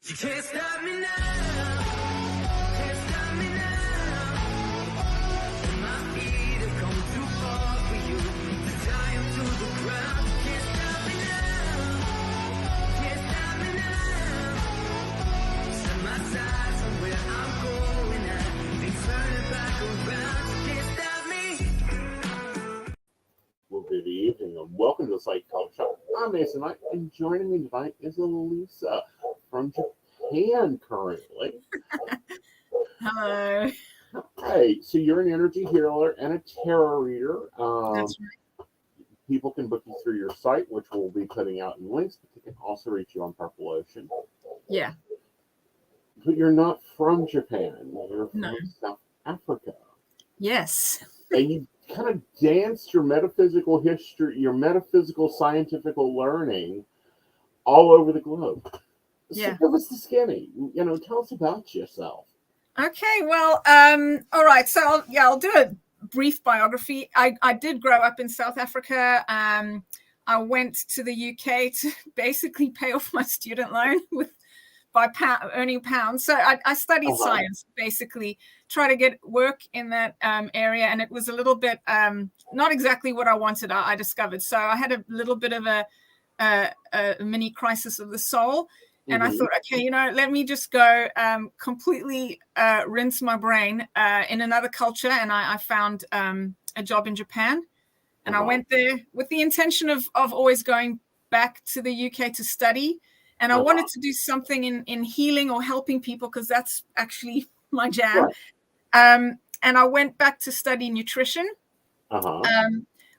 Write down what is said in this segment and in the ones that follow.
You can't stop me now. Can't stop me now. My feet have come too far for you to tie them to the ground. Can't stop me now. Can't stop me now. Set my sights on where I'm going at. They turn it back around. Can't stop me. Well, good evening and welcome to the Psych Culture Show. I'm Aeson Knight, and joining me tonight is Elisa from Japan currently. Hello. Hey, so you're an energy healer and a tarot reader. That's right. People can book you through your site, which we'll be putting out in links, but they can also reach you on Purple Ocean. Yeah. But you're not from Japan. You're from South Africa. Yes. And you kind of danced your metaphysical history, your metaphysical scientific learning all over the globe. Yeah. So give us the skinny. Tell us about yourself. Okay. Well, all right. So I'll do a brief biography. I did grow up in South Africa. I went to the UK to basically pay off my student loan by earning pounds. So I studied science, basically, try to get work in that area. And it was a little bit not exactly what I wanted, I discovered. So I had a little bit of a mini crisis of the soul. And I thought, okay, let me just go completely rinse my brain in another culture. And I found a job in Japan. And I went there with the intention of always going back to the UK to study. And I wanted to do something in healing or helping people because that's actually my jam. Right. And I went back to study nutrition,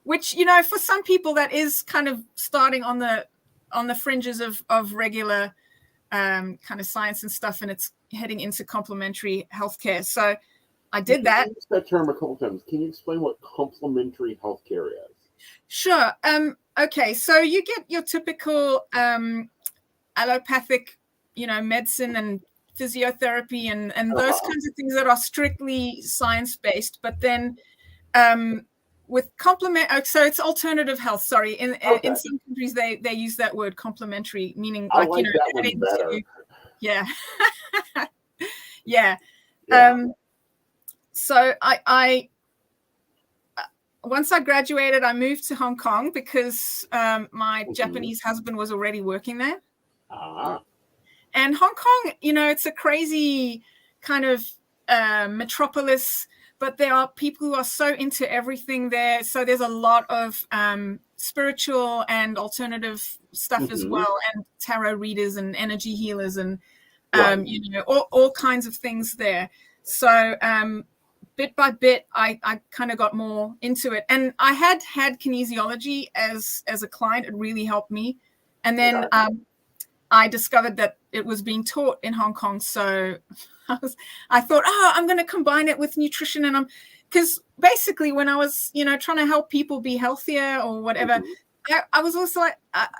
which, for some people that is kind of starting on the fringes of regular kind of science and stuff, and it's heading into complementary healthcare. So I did that. Use that term a couple times. Can you explain what complementary healthcare is? Sure. Okay, so you get your typical allopathic, medicine and physiotherapy and those kinds of things that are strictly science-based, but then with so it's alternative health. Sorry, in some countries they use that word complementary, meaning like adding to, yeah. So I once I graduated, I moved to Hong Kong because my Japanese husband was already working there. And Hong Kong, it's a crazy kind of metropolis, but there are people who are so into everything there. So there's a lot of spiritual and alternative stuff as well, and tarot readers and energy healers and, all kinds of things there. So bit by bit, I kind of got more into it. And I had kinesiology as a client. It really helped me. And then I discovered that it was being taught in Hong Kong. So I thought, I'm going to combine it with nutrition. And because basically when I was, trying to help people be healthier or whatever, I was also like,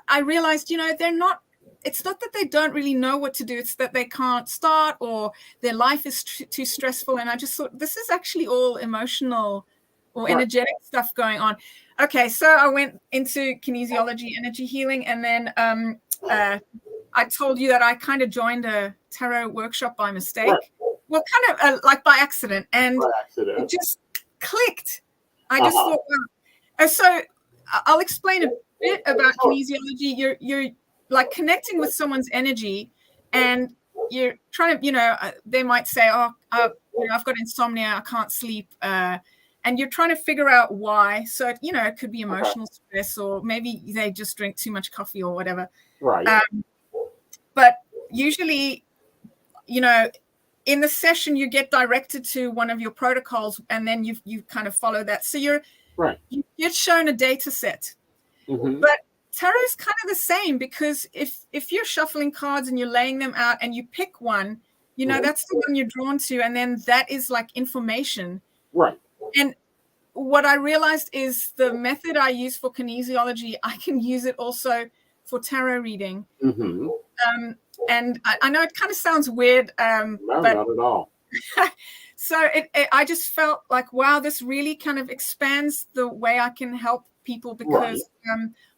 I realized, it's not that they don't really know what to do. It's that they can't start or their life is too stressful. And I just thought this is actually all emotional or energetic stuff going on. Okay. So I went into kinesiology, energy healing, and then, I told you that I kind of joined a tarot workshop by mistake. Well, kind of like by accident. And it just clicked. I just thought, so I'll explain a bit about kinesiology. You're like connecting with someone's energy, and you're trying to, they might say, I've got insomnia, I can't sleep. And you're trying to figure out why. So, it could be emotional stress, or maybe they just drink too much coffee or whatever. Right. But usually, in the session, you get directed to one of your protocols, and then you kind of follow that. So you're shown a data set. But tarot is kind of the same, because if you're shuffling cards and you're laying them out and you pick one, that's the one you're drawn to, and then that is like information. Right. And what I realized is the method I use for kinesiology, I can use it also for tarot reading. And I know it kind of sounds weird. No, but not at all. So I just felt like, wow, this really kind of expands the way I can help people, because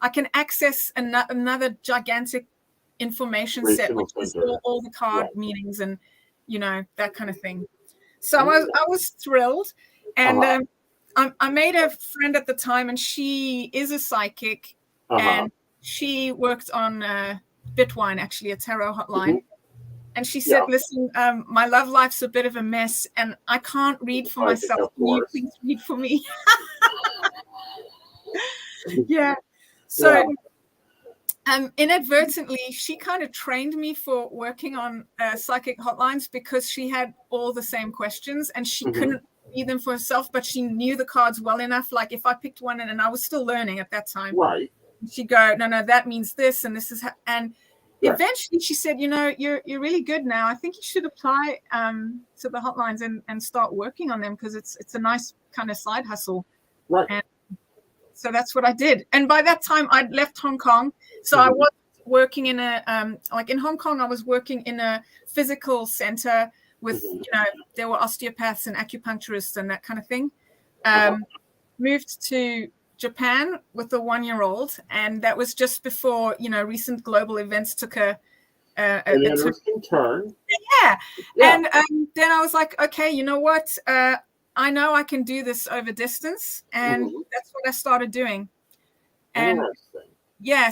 I can access another gigantic information set, which is all the card meanings and, that kind of thing. So I was thrilled. And I made a friend at the time, and she is a psychic, and she worked on Bitwine, actually, a tarot hotline. And she said, listen, my love life's a bit of a mess, and I can't read for myself. Can you please read for me? Yeah. So inadvertently, she kind of trained me for working on psychic hotlines, because she had all the same questions, and she couldn't read them for herself, but she knew the cards well enough. Like if I picked one, and I was still learning at that time. Right. She'd go, no, that means this, and this is how, and eventually she said, you're really good now. I think you should apply to the hotlines and start working on them, because it's a nice kind of side hustle. Right. And so that's what I did. And by that time I'd left Hong Kong. So I was working in a, like in Hong Kong, I was working in a physical center with, there were osteopaths and acupuncturists and that kind of thing. Moved to Japan with a 1-year-old, and that was just before recent global events took an interesting turn. Yeah. And then I was like, okay, you know what? I know I can do this over distance, and that's what I started doing. And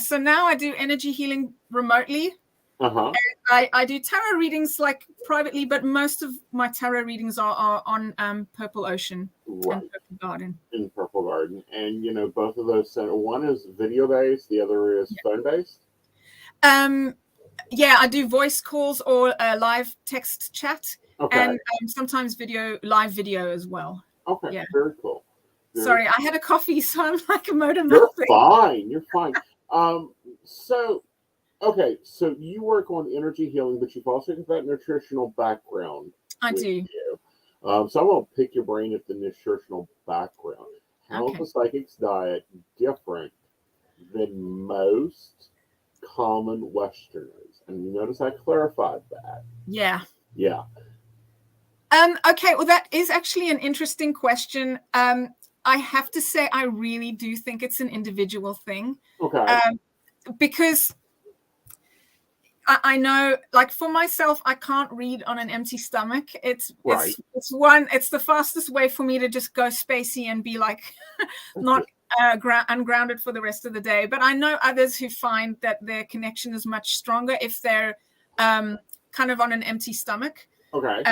so now I do energy healing remotely. And I do tarot readings like privately, but most of my tarot readings are on Purple Ocean and Purple Garden. In Purple Garden. And, both of those, one is video-based, the other is phone-based? Yeah, I do voice calls or live text chat. And sometimes live video as well. Okay, yeah. Very cool. Sorry, I had a coffee, so I'm like a motor. You're fine. You're fine. So you work on energy healing, but you've also got that nutritional background. I do. So I want to pick your brain at the nutritional background. How is the psychic's diet different than most common Westerners? And you notice I clarified that. Yeah. Yeah. Okay, well, that is actually an interesting question. I have to say, I really do think it's an individual thing. Okay. Because I know, like for myself, I can't read on an empty stomach. It's the fastest way for me to just go spacey and be like not ungrounded for the rest of the day. But I know others who find that their connection is much stronger if they're kind of on an empty stomach. Okay.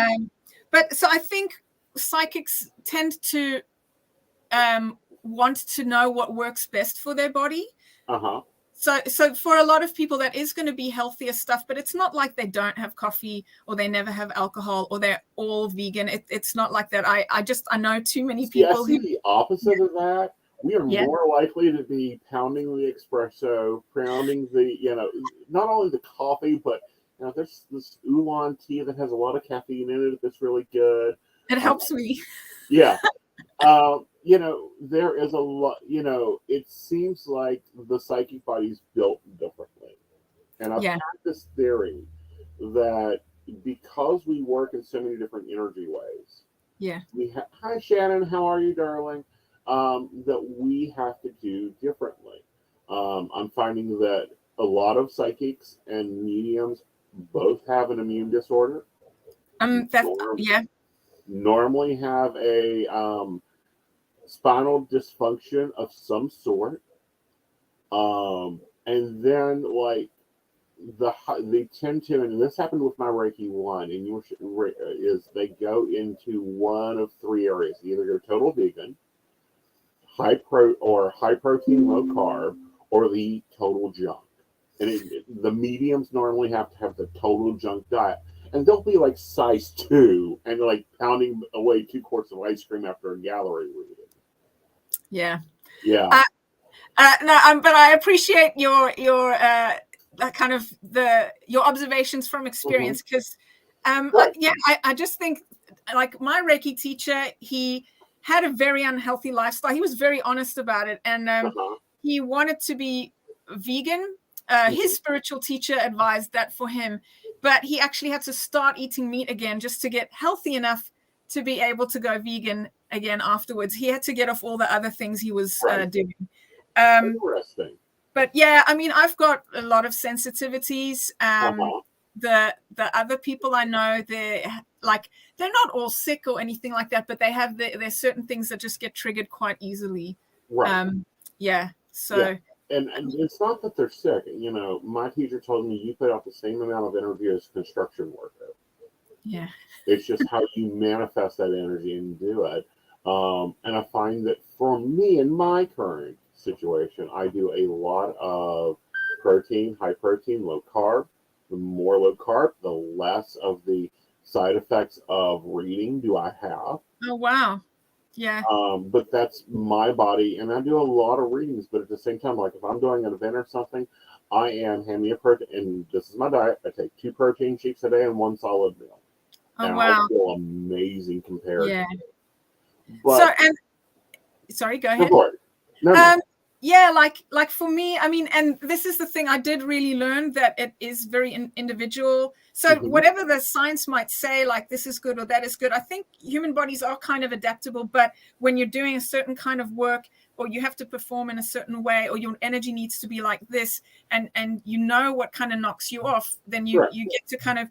But so I think psychics tend to want to know what works best for their body. So for a lot of people, that is going to be healthier stuff, but it's not like they don't have coffee or they never have alcohol or they're all vegan. It's not like that. I know too many people who the opposite of that. We are more likely to be pounding the espresso, pounding the, not only the coffee, but there's this oolong tea that has a lot of caffeine in it that's really good. It helps me. Yeah. There is a lot, it seems like the psychic body is built differently. And I've had this theory that because we work in so many different energy ways. Yeah. Hi, Shannon. How are you, darling? That we have to do differently. I'm finding that a lot of psychics and mediums both have an immune disorder. Normally have a spinal dysfunction of some sort, and then like they tend to, and this happened with my Reiki 1, and is they go into one of 3 areas: they either go total vegan, high protein, low carb, or the total junk. And the mediums normally have to have the total junk diet. And they'll be like size 2 and like pounding away 2 quarts of ice cream after a gallery reading. Yeah. Yeah. But I appreciate your kind of your observations from experience, because I just think like my Reiki teacher, he had a very unhealthy lifestyle. He was very honest about it, and he wanted to be vegan. His spiritual teacher advised that for him, but he actually had to start eating meat again just to get healthy enough to be able to go vegan again afterwards. He had to get off all the other things he was doing. Interesting. but yeah, I mean, I've got a lot of sensitivities. The other people I know, they're not all sick or anything like that, but they have there's certain things that just get triggered quite easily. Right. Yeah. So. Yeah. And it's not that they're sick. You know, my teacher told me you put out the same amount of energy as construction worker. Yeah. It's just how you manifest that energy and do it. And I find that for me in my current situation, I do a lot of protein, high protein, low carb. The more low carb, the less of the side effects of reading do I have. Oh, wow. Yeah. But that's my body, and I do a lot of readings. But at the same time, like if I'm doing an event or something, I am hand me a protein, and this is my diet. I take 2 protein shakes a day and 1 solid meal. Oh, and wow. I feel amazing compared. Yeah. But, sorry, go ahead. No. Yeah, like for me, I mean, and this is the thing, I did really learn that it is very individual. So whatever the science might say, like this is good or that is good, I think human bodies are kind of adaptable. But when you're doing a certain kind of work, or you have to perform in a certain way, or your energy needs to be like this, and you know what kind of knocks you off, then you get to kind of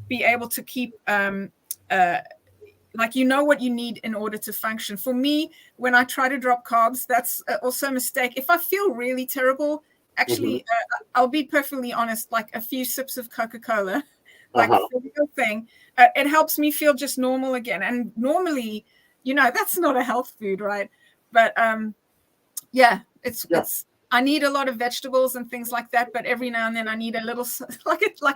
be able to keep like you know what you need in order to function. For me, when I try to drop carbs, that's also a mistake. If I feel really terrible, actually, I'll be perfectly honest, like a few sips of Coca-Cola, like for the real thing, it helps me feel just normal again. And normally, you know, that's not a health food, right? But yeah, it's I need a lot of vegetables and things like that, but every now and then I need a little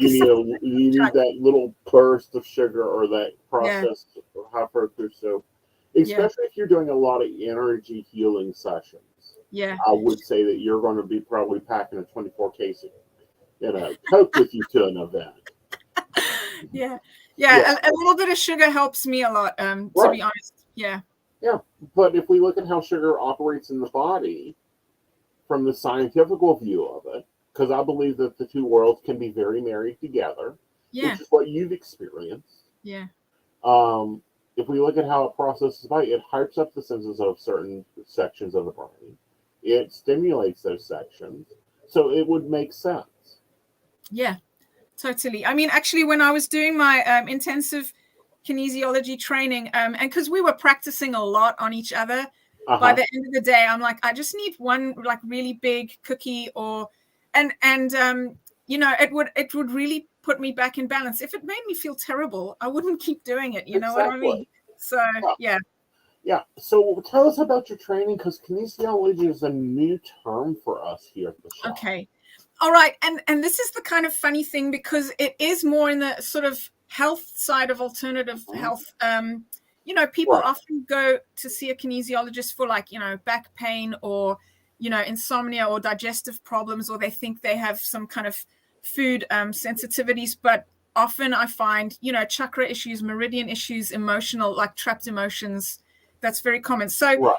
you need that little burst of sugar or that processed high fructose. So, especially if you're doing a lot of energy healing sessions, I would say that you're going to be probably packing a 24 case of Coke with you to an event. Yeah. A little bit of sugar helps me a lot. To be honest, yeah. But if we look at how sugar operates in the body, from the scientific view of it, because I believe that the two worlds can be very married together, which is what you've experienced. Yeah. If we look at how it processes the body, it hypes up the senses of certain sections of the brain. It stimulates those sections. So it would make sense. Yeah, totally. I mean, actually, when I was doing my intensive kinesiology training, and because we were practicing a lot on each other, by the end of the day, I'm like, I just need one like really big cookie, and you know, it would really put me back in balance. If it made me feel terrible, I wouldn't keep doing it. You know what I mean? So yeah. So tell us about your training, because kinesiology is a new term for us here at the shop. Okay. All right. And this is the kind of funny thing, because it is more in the sort of health side of alternative health. You know, people often go to see a kinesiologist for like, you know, back pain or, you know, insomnia or digestive problems, or they think they have some kind of food sensitivities. But often I find, you know, chakra issues, meridian issues, emotional, like trapped emotions. That's very common. So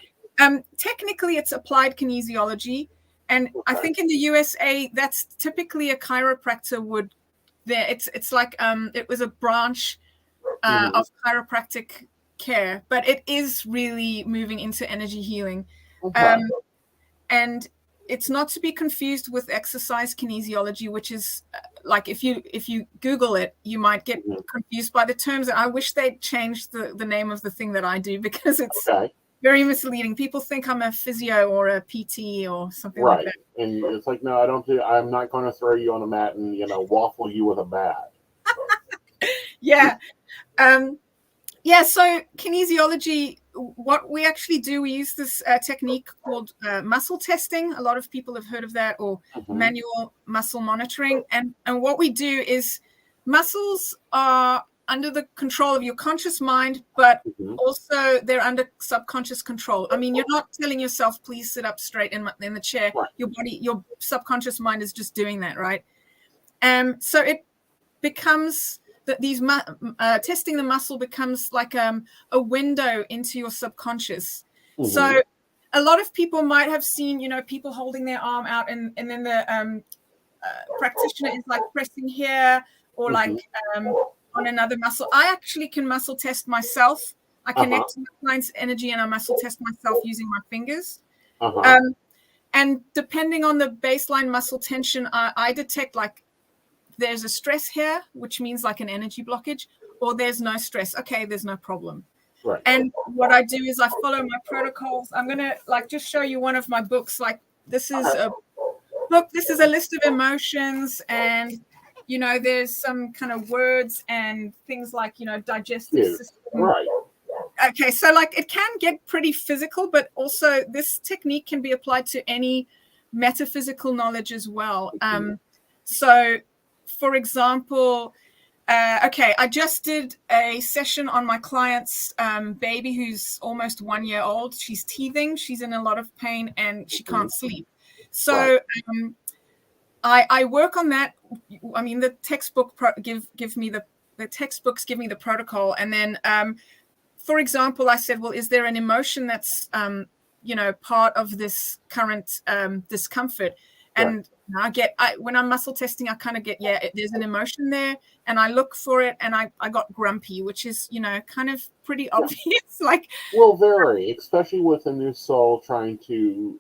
technically it's applied kinesiology. And I think in the USA, that's typically a chiropractor would there. It's like it was a branch of chiropractic care, but it is really moving into energy healing. And it's not to be confused with exercise kinesiology, which is like if you Google it, you might get confused by the terms. I wish they'd changed the name of the thing that I do, because it's very misleading. People think I'm a physio or a PT or something like that. And it's like, no, I'm not going to throw you on a mat and, you know, waffle you with a bat. So kinesiology, what we actually do, we use this technique called muscle testing. A lot of people have heard of that, or manual muscle monitoring. And what we do is, muscles are under the control of your conscious mind, but also they're under subconscious control. I mean, you're not telling yourself, please sit up straight in the chair. Your body, your subconscious mind is just doing that, right? So it becomes that testing the muscle becomes like a window into your subconscious. So a lot of people might have seen, you know, people holding their arm out, and then the practitioner is like pressing here, or like on another muscle. I actually can muscle test myself. I connect to my client's energy and I muscle test myself using my fingers. And depending on the baseline muscle tension, I detect like there's a stress here, which means like an energy blockage, or there's no stress. Okay, there's no problem. Right. And what I do is I follow my protocols. I'm going to like just show you one of my books. Like this is a book. This is a list of emotions, and you know, there's some kind of words and things like, you know, digestive system. Right. Okay, so like it can get pretty physical, but also this technique can be applied to any metaphysical knowledge as well. So, for example, okay, I just did a session on my client's baby who's almost 1 year old. She's teething, she's in a lot of pain, and she can't sleep. So I work on that. I mean, the textbook give me the textbooks give me the protocol, and then for example, I said, well, is there an emotion that's you know, part of this current discomfort? And when I'm muscle testing, I kind of get, there's an emotion there, and I look for it, and I got grumpy, which is, you know, kind of pretty obvious. Like, well, very, especially with a new soul trying to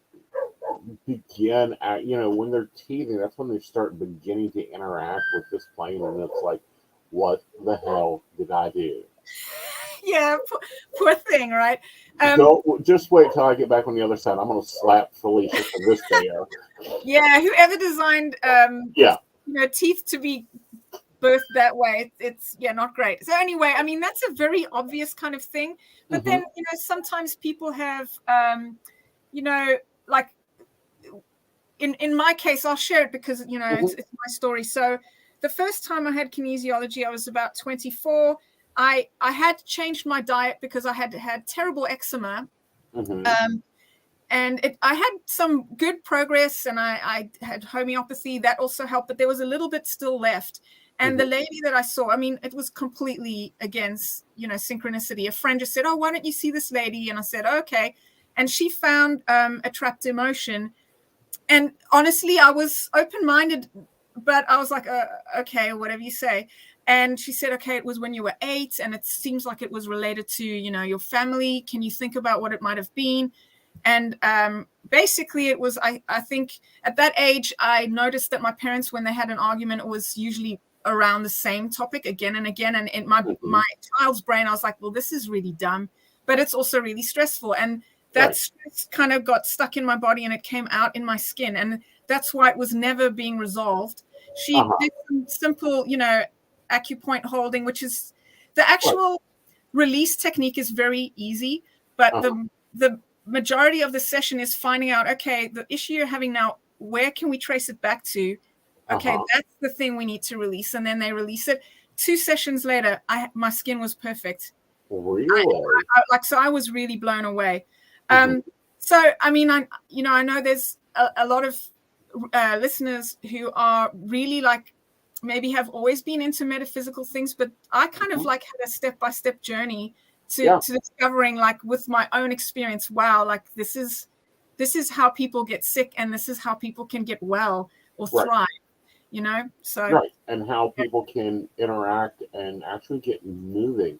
begin at, you know, when they're teething, that's when they start beginning to interact with this plane, and it's like, what the hell did I do? Yeah, poor thing, right? Don't just wait till I get back on the other side. I'm gonna slap Felicia for this bear. Yeah, whoever designed you know, teeth to be birthed that way, it's not great. So anyway, I mean, that's a very obvious kind of thing. But then, you know, sometimes people have you know, like in my case, I'll share it because, you know, it's my story. So the first time I had kinesiology, I was about 24. I had changed my diet because I had terrible eczema. And I had some good progress, and I had homeopathy that also helped, but there was a little bit still left. And the lady that I saw, I mean, it was completely against, you know, synchronicity. A friend just said, oh, why don't you see this lady? And I said, okay. And she found a trapped emotion. And honestly, I was open-minded, but I was like, okay, whatever you say. And she said, okay, it was when you were 8, and it seems like it was related to, you know, your family. Can you think about what it might have been? And basically it was, I think at that age, I noticed that my parents, when they had an argument, it was usually around the same topic again and again. And in my child's brain, I was like, well, this is really dumb, but it's also really stressful. And that stress kind of got stuck in my body, and it came out in my skin. And that's why it was never being resolved. She did some simple, you know, acupoint holding, which is the actual release technique is very easy, but the majority of the session is finding out, okay, the issue you're having now, where can we trace it back to? Okay, that's the thing we need to release. And then they release it. 2 sessions later, my skin was perfect. Really? So I was really blown away. So, I mean, I know there's a lot of listeners who are really like, maybe have always been into metaphysical things, but I kind of like had a step-by-step journey to discovering, like, with my own experience, wow, like this is how people get sick, and this is how people can get well or thrive, you know? So and how people can interact and actually get moving.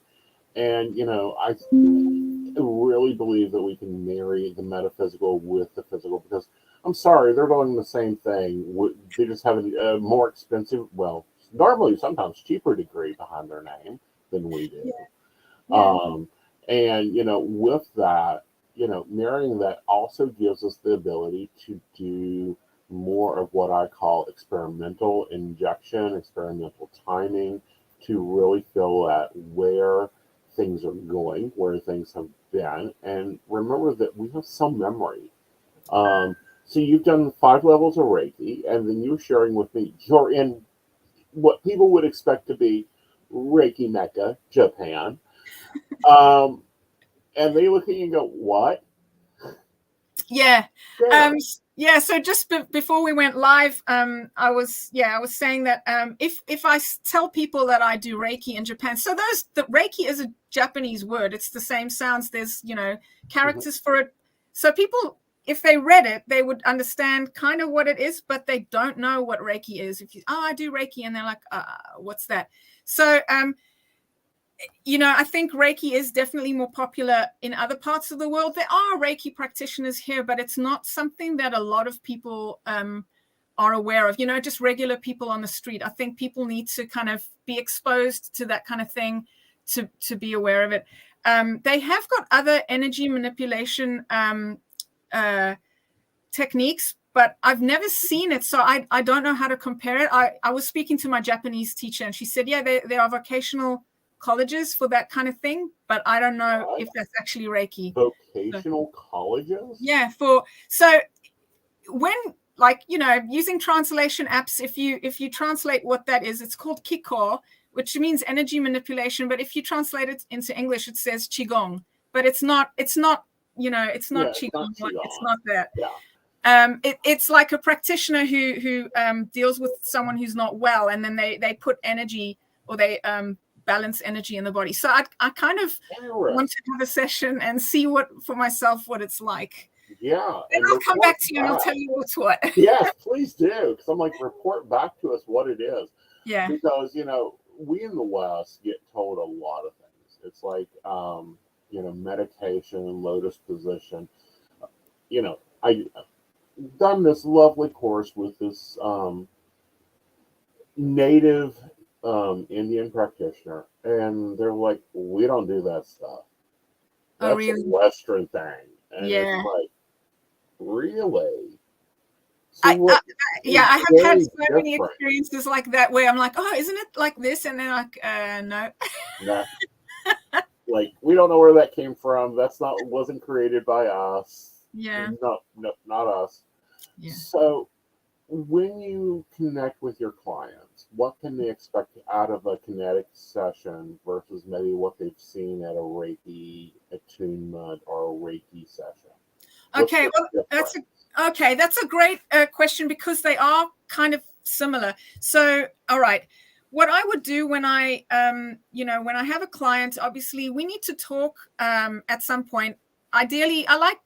And, you know, I really believe that we can marry the metaphysical with the physical, because I'm sorry, they're doing the same thing. They just have a more expensive, well, normally sometimes cheaper degree behind their name than we do. And, you know, with that, you know, marrying that also gives us the ability to do more of what I call experimental injection, experimental timing, to really feel at where things are going, where things have been. And remember that we have some memory. So you've done 5 levels of Reiki, and then you're sharing with me you're in what people would expect to be Reiki Mecca, Japan. And they look at you and go, what? Yeah. So just before we went live, I was saying that if I tell people that I do Reiki in Japan, so the Reiki is a Japanese word. It's the same sounds. There's, you know, characters for it. So people, if they read it, they would understand kind of what it is, but they don't know what Reiki is. If you, I do Reiki, and they're like, what's that? So I think Reiki is definitely more popular in other parts of the world. There are Reiki practitioners here, but it's not something that a lot of people are aware of, just regular people on the street. I think people need to kind of be exposed to that kind of thing to be aware of it. They have got other energy manipulation techniques, but I've never seen it, so I don't know how to compare it. I was speaking to my Japanese teacher, and she said, yeah, there are vocational colleges for that kind of thing, but I don't know if that's actually Reiki. Vocational colleges? Yeah, so when, like, using translation apps, if you translate what that is, it's called Kiko, which means energy manipulation, but if you translate it into English, it says Qigong, but it's not Qigong. It's not that. Yeah. It's like a practitioner who deals with someone who's not well, and then they put energy, or they balance energy in the body. So I kind of want to have a session and see for myself what it's like. Yeah. And I'll come back to you and I'll tell you what's what. Yes, please do. Because I'm like, report back to us what it is. Yeah. Because, we in the West get told a lot of things. It's like, meditation, lotus position. I've done this lovely course with this native Indian practitioner, and they're like, we don't do that stuff. That's really? a Western thing. And yeah. It's like, really? So I have had so many experiences like that where I'm like, oh, isn't it like this? And then like, no. Nah. Like, we don't know where that came from. Wasn't created by us. Yeah. No, not us. Yeah. So when you connect with your clients, what can they expect out of a kinetic session versus maybe what they've seen at a Reiki attunement or a Reiki session? Okay, well, that's a great question, because they are kind of similar. So, all right, what I would do when I, when I have a client, obviously we need to talk at some point. Ideally, I like,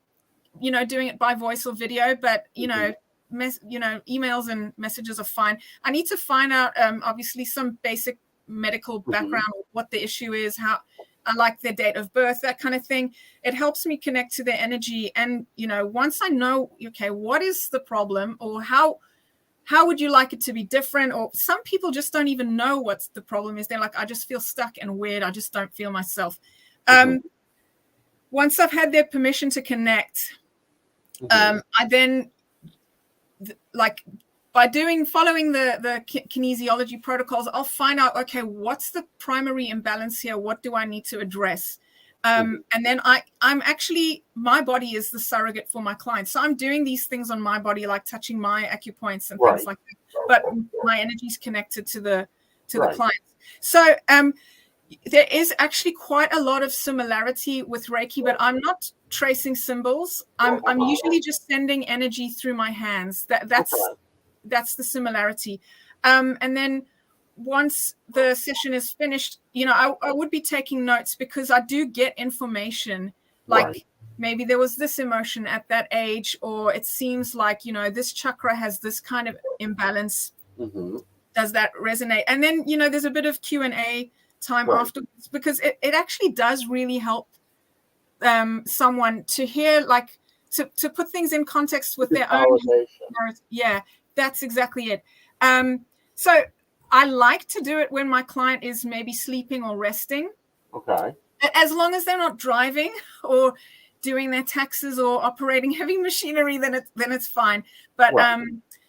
doing it by voice or video, but emails and messages are fine. I need to find out, obviously, some basic medical background, what the issue is, how I like their date of birth, that kind of thing. It helps me connect to their energy. And, once I know, okay, what is the problem, or how would you like it to be different? Or some people just don't even know what the problem is. They're like, I just feel stuck and weird. I just don't feel myself. Once I've had their permission to connect, I then, by following the kinesiology protocols, I'll find out, okay, what's the primary imbalance here? What do I need to address? And then I'm actually, my body is the surrogate for my clients. So I'm doing these things on my body, like touching my acupoints and things like that. But my energy is connected to the clients. So there is actually quite a lot of similarity with Reiki, but I'm not tracing symbols. I'm usually just sending energy through my hands. That's the similarity. And then once the session is finished, I would be taking notes, because I do get information, like maybe there was this emotion at that age, or it seems like, this chakra has this kind of imbalance. Does that resonate? And then, there's a bit of Q&A time afterwards, because it actually does really help someone to hear, like, to put things in context with their own. Yeah, that's exactly it. So I like to do it when my client is maybe sleeping or resting. Okay. As long as they're not driving or doing their taxes or operating heavy machinery, then it's fine. But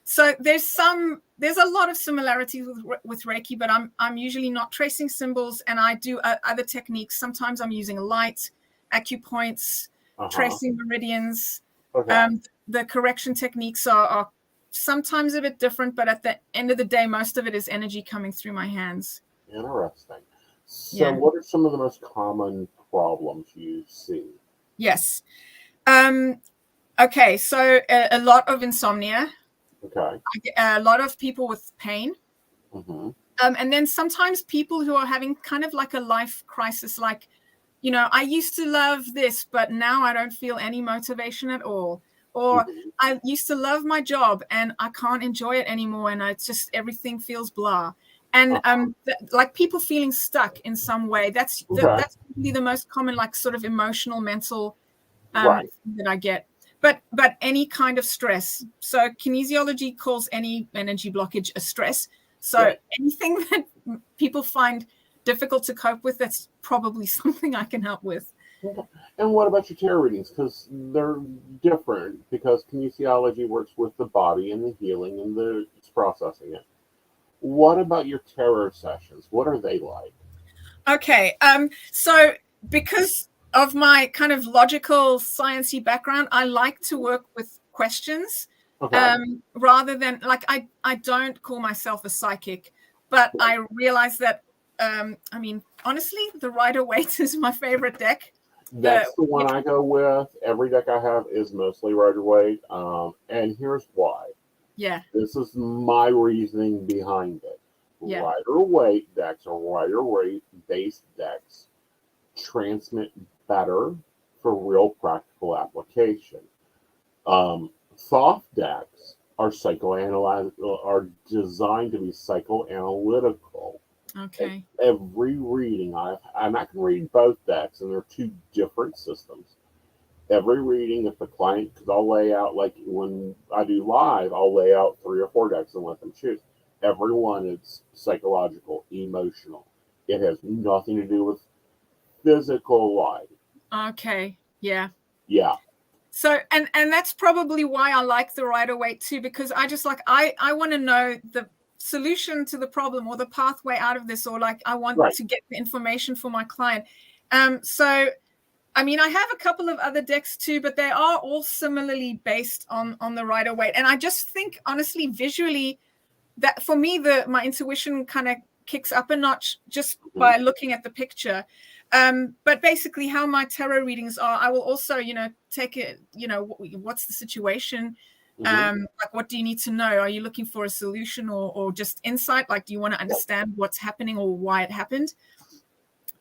so there's a lot of similarities with Reiki, but I'm usually not tracing symbols, and I do other techniques. Sometimes I'm using light, acupoints, tracing meridians. The correction techniques are sometimes a bit different, but at the end of the day, most of it is energy coming through my hands. Interesting. So what are some of the most common problems you see? Yes. Okay, so a lot of insomnia. Okay. A lot of people with pain. And then sometimes people who are having kind of like a life crisis, like, I used to love this, but now I don't feel any motivation at all. Or I used to love my job and I can't enjoy it anymore, and it's just, everything feels blah. and like people feeling stuck in some way. That's really the most common, like sort of emotional, mental Right. that I get. But any kind of stress. So kinesiology calls any energy blockage a stress. So anything that people find difficult to cope with, that's probably something I can help with. Okay. And what about your tarot readings? Because they're different, because kinesiology works with the body and the healing and the processing it. What about your tarot sessions? What are they like? Okay. So because of my kind of logical, sciencey background, I like to work with questions. Okay. Rather than, like, I don't call myself a psychic, but I realize that I mean, honestly, the Rider-Waite is my favorite deck. That's the one I go with. Every deck I have is mostly Rider-Waite. And here's why. Yeah. This is my reasoning behind it. Yeah. Rider-Waite decks or Rider-Waite based decks transmit better for real practical application. Soft decks are are designed to be psychoanalytical. Okay. Every reading I'm not going to read both decks, and they're two different systems. Every reading, if the client, because I'll lay out, like when I do live, I'll lay out 3 or 4 decks and let them choose. Every one is psychological, emotional. It has nothing to do with physical life. Okay. Yeah. Yeah. So, and that's probably why I like the Rider-Waite too, because I just like, I want to know the solution to the problem or the pathway out of this, or like I want to get the information for my client. So I mean, I have a couple of other decks too, but they are all similarly based on the Rider-Waite. And I just think, honestly, visually, that for me, my intuition kind of kicks up a notch just by looking at the picture. But basically, how my tarot readings are, I will also, take it, what's the situation? Like, what do you need to know? Are you looking for a solution or just insight? Like, do you want to understand what's happening or why it happened?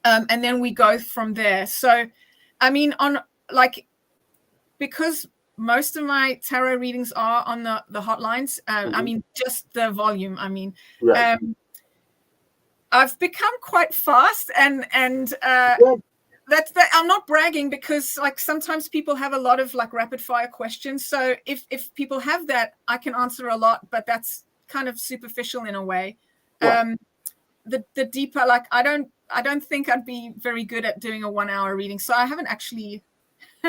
And then we go from there. So, I mean, because most of my tarot readings are on the hotlines. I mean, just the volume. I mean, I've become quite fast, and that's I'm not bragging, because like sometimes people have a lot of like rapid fire questions. So if people have that, I can answer a lot, but that's kind of superficial in a way. The deeper, like I don't think I'd be very good at doing a 1-hour reading, so I haven't actually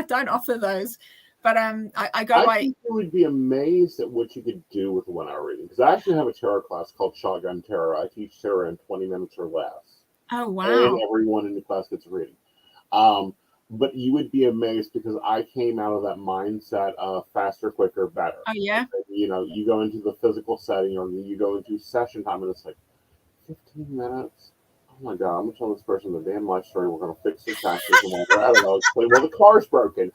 don't offer those. But I go by. I think you would be amazed at what you could do with a 1-hour reading, because I actually have a tarot class called Shotgun Tarot. I teach tarot in 20 minutes or less. Oh wow! And everyone in the class gets a reading. But you would be amazed, because I came out of that mindset of faster, quicker, better. Oh yeah. And, you go into the physical setting, or you go into session time, and it's like 15 minutes. Oh my God, I'm gonna tell this person the damn life story. We're gonna fix their taxes and whatever. I don't know. Explain, well, the car's broken.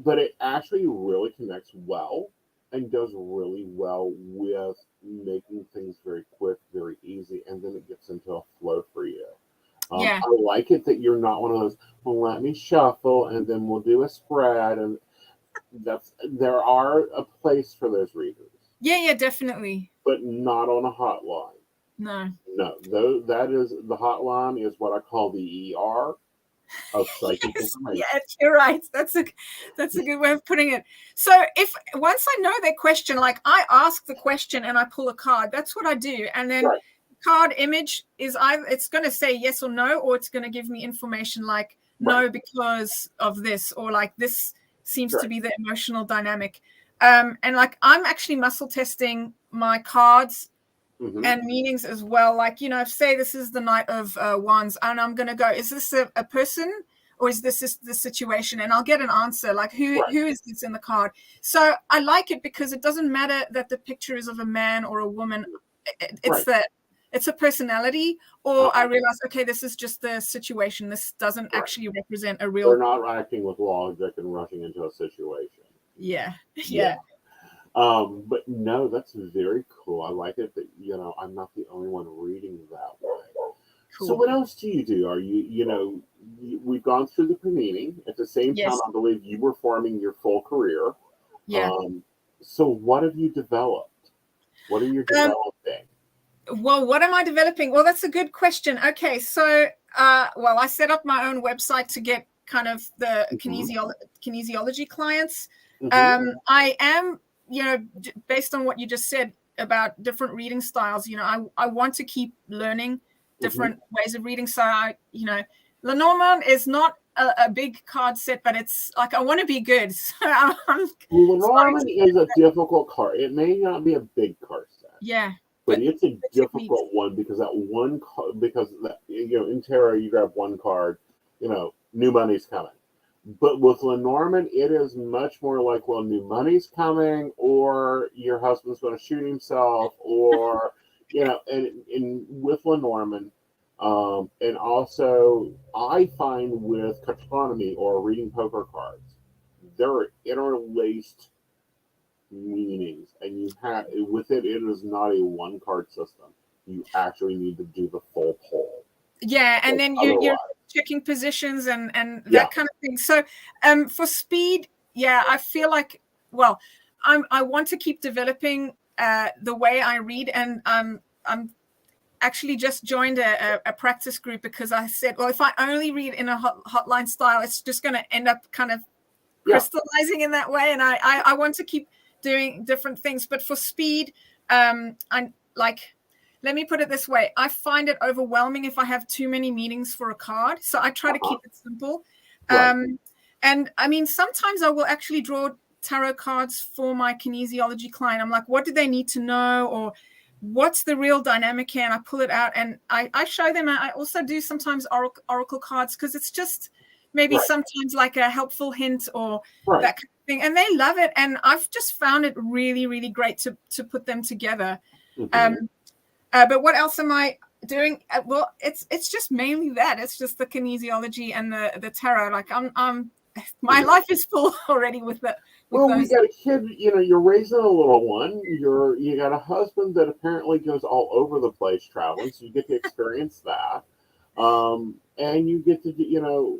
But it actually really connects well and does really well with making things very quick, very easy, and then it gets into a flow for you. I like it that you're not one of those, well, let me shuffle and then we'll do a spread, and there are a place for those readers. Yeah, definitely. But not on a hotline. No. Though that is, the hotline is what I call the ER of psychic information. Yes, you're right. That's a good way of putting it. So if once I know their question, like I ask the question and I pull a card, that's what I do. And then card image is either it's going to say yes or no, or it's going to give me information like no because of this, or like this seems to be the emotional dynamic. And like I'm actually muscle testing my cards and meanings as well. Like, say this is the Knight of Wands, and I'm going to go, is this a person, or is this the situation? And I'll get an answer, like who is this in the card? So I like it because it doesn't matter that the picture is of a man or a woman. It's a personality, or I realize, okay, this is just the situation. This doesn't actually represent a real. They're not acting with logic and rushing into a situation. Yeah. But no, that's very cool. I like it that, I'm not the only one reading that way. Cool. So what else do you do? Are you, we've gone through the panini. At the same time, I believe you were forming your full career. Yeah. So what have you developed? What are you developing? Well, what am I developing? Well, that's a good question. Okay, so well, I set up my own website to get kind of the kinesiology clients. I am, based on what you just said about different reading styles, I want to keep learning different ways of reading. So Lenormand is not a big card set, but it's like I want to be good. So Lenormand is a difficult card. It may not be a big card set. Yeah. But it's a difficult one because that one card, in tarot you grab one card, new money's coming. But with Lenormand, it is much more like, well, new money's coming, or your husband's going to shoot himself, or and with Lenormand, and also I find with cartonomy or reading poker cards, there are interlaced meanings, and you have with it is not a one card system. You actually need to do the full pull. Yeah, and then you're checking positions and that kind of thing. So for speed, I feel like, well, I want to keep developing the way I read, and I'm actually just joined a practice group because I said, well, if I only read in a hotline style, it's just going to end up kind of crystallizing in that way, and I want to keep doing different things. But for speed, I'm like, let me put it this way, I find it overwhelming if I have too many meanings for a card, so I try to keep it simple. And I mean, sometimes I will actually draw tarot cards for my kinesiology client. I'm like, what do they need to know, or what's the real dynamic here? And I pull it out and I show them. I also do sometimes oracle cards because it's just maybe sometimes like a helpful hint or that kind of thing. And they love it. And I've just found it really, really great to put them together. But what else am I doing? Well, it's just mainly that. It's just the kinesiology and the tarot. Like my life is full already with that. Well, we got a kid, you're raising a little one. You got a husband that apparently goes all over the place traveling, so you get to experience that. And you get to,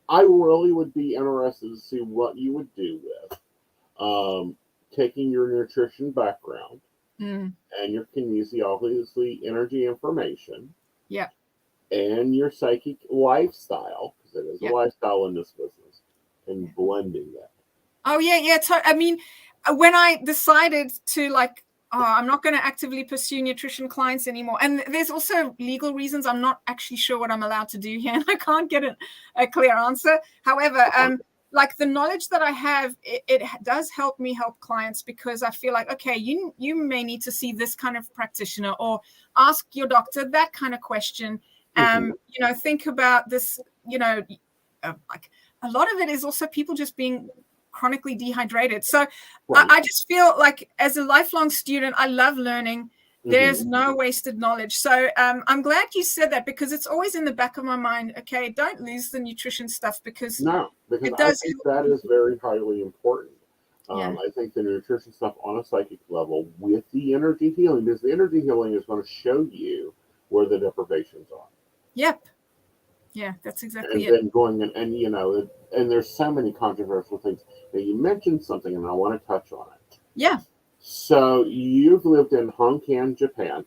I really would be interested to see what you would do with taking your nutrition background and your kinesiology energy information. Yeah. And your psychic lifestyle, because it is a lifestyle in this business, and blending that. Oh, yeah. I mean, when I decided to I'm not going to actively pursue nutrition clients anymore. And there's also legal reasons. I'm not actually sure what I'm allowed to do here, and I can't get a clear answer. However, like the knowledge that I have, it does help me help clients, because I feel like, okay, you may need to see this kind of practitioner, or ask your doctor that kind of question. Think about this, like a lot of it is also people just being chronically dehydrated. So I just feel like as a lifelong student, I love learning. There's no wasted knowledge. So I'm glad you said that, because it's always in the back of my mind. Okay, don't lose the nutrition stuff, because I think that is very highly important. I think the nutrition stuff on a psychic level with the energy healing, because the energy healing is going to show you where the deprivations are. Yep. Yeah, that's exactly it. And then going in, and there's so many controversial things. Now, you mentioned something, and I want to touch on it. Yeah. So you've lived in Hong Kong, Japan,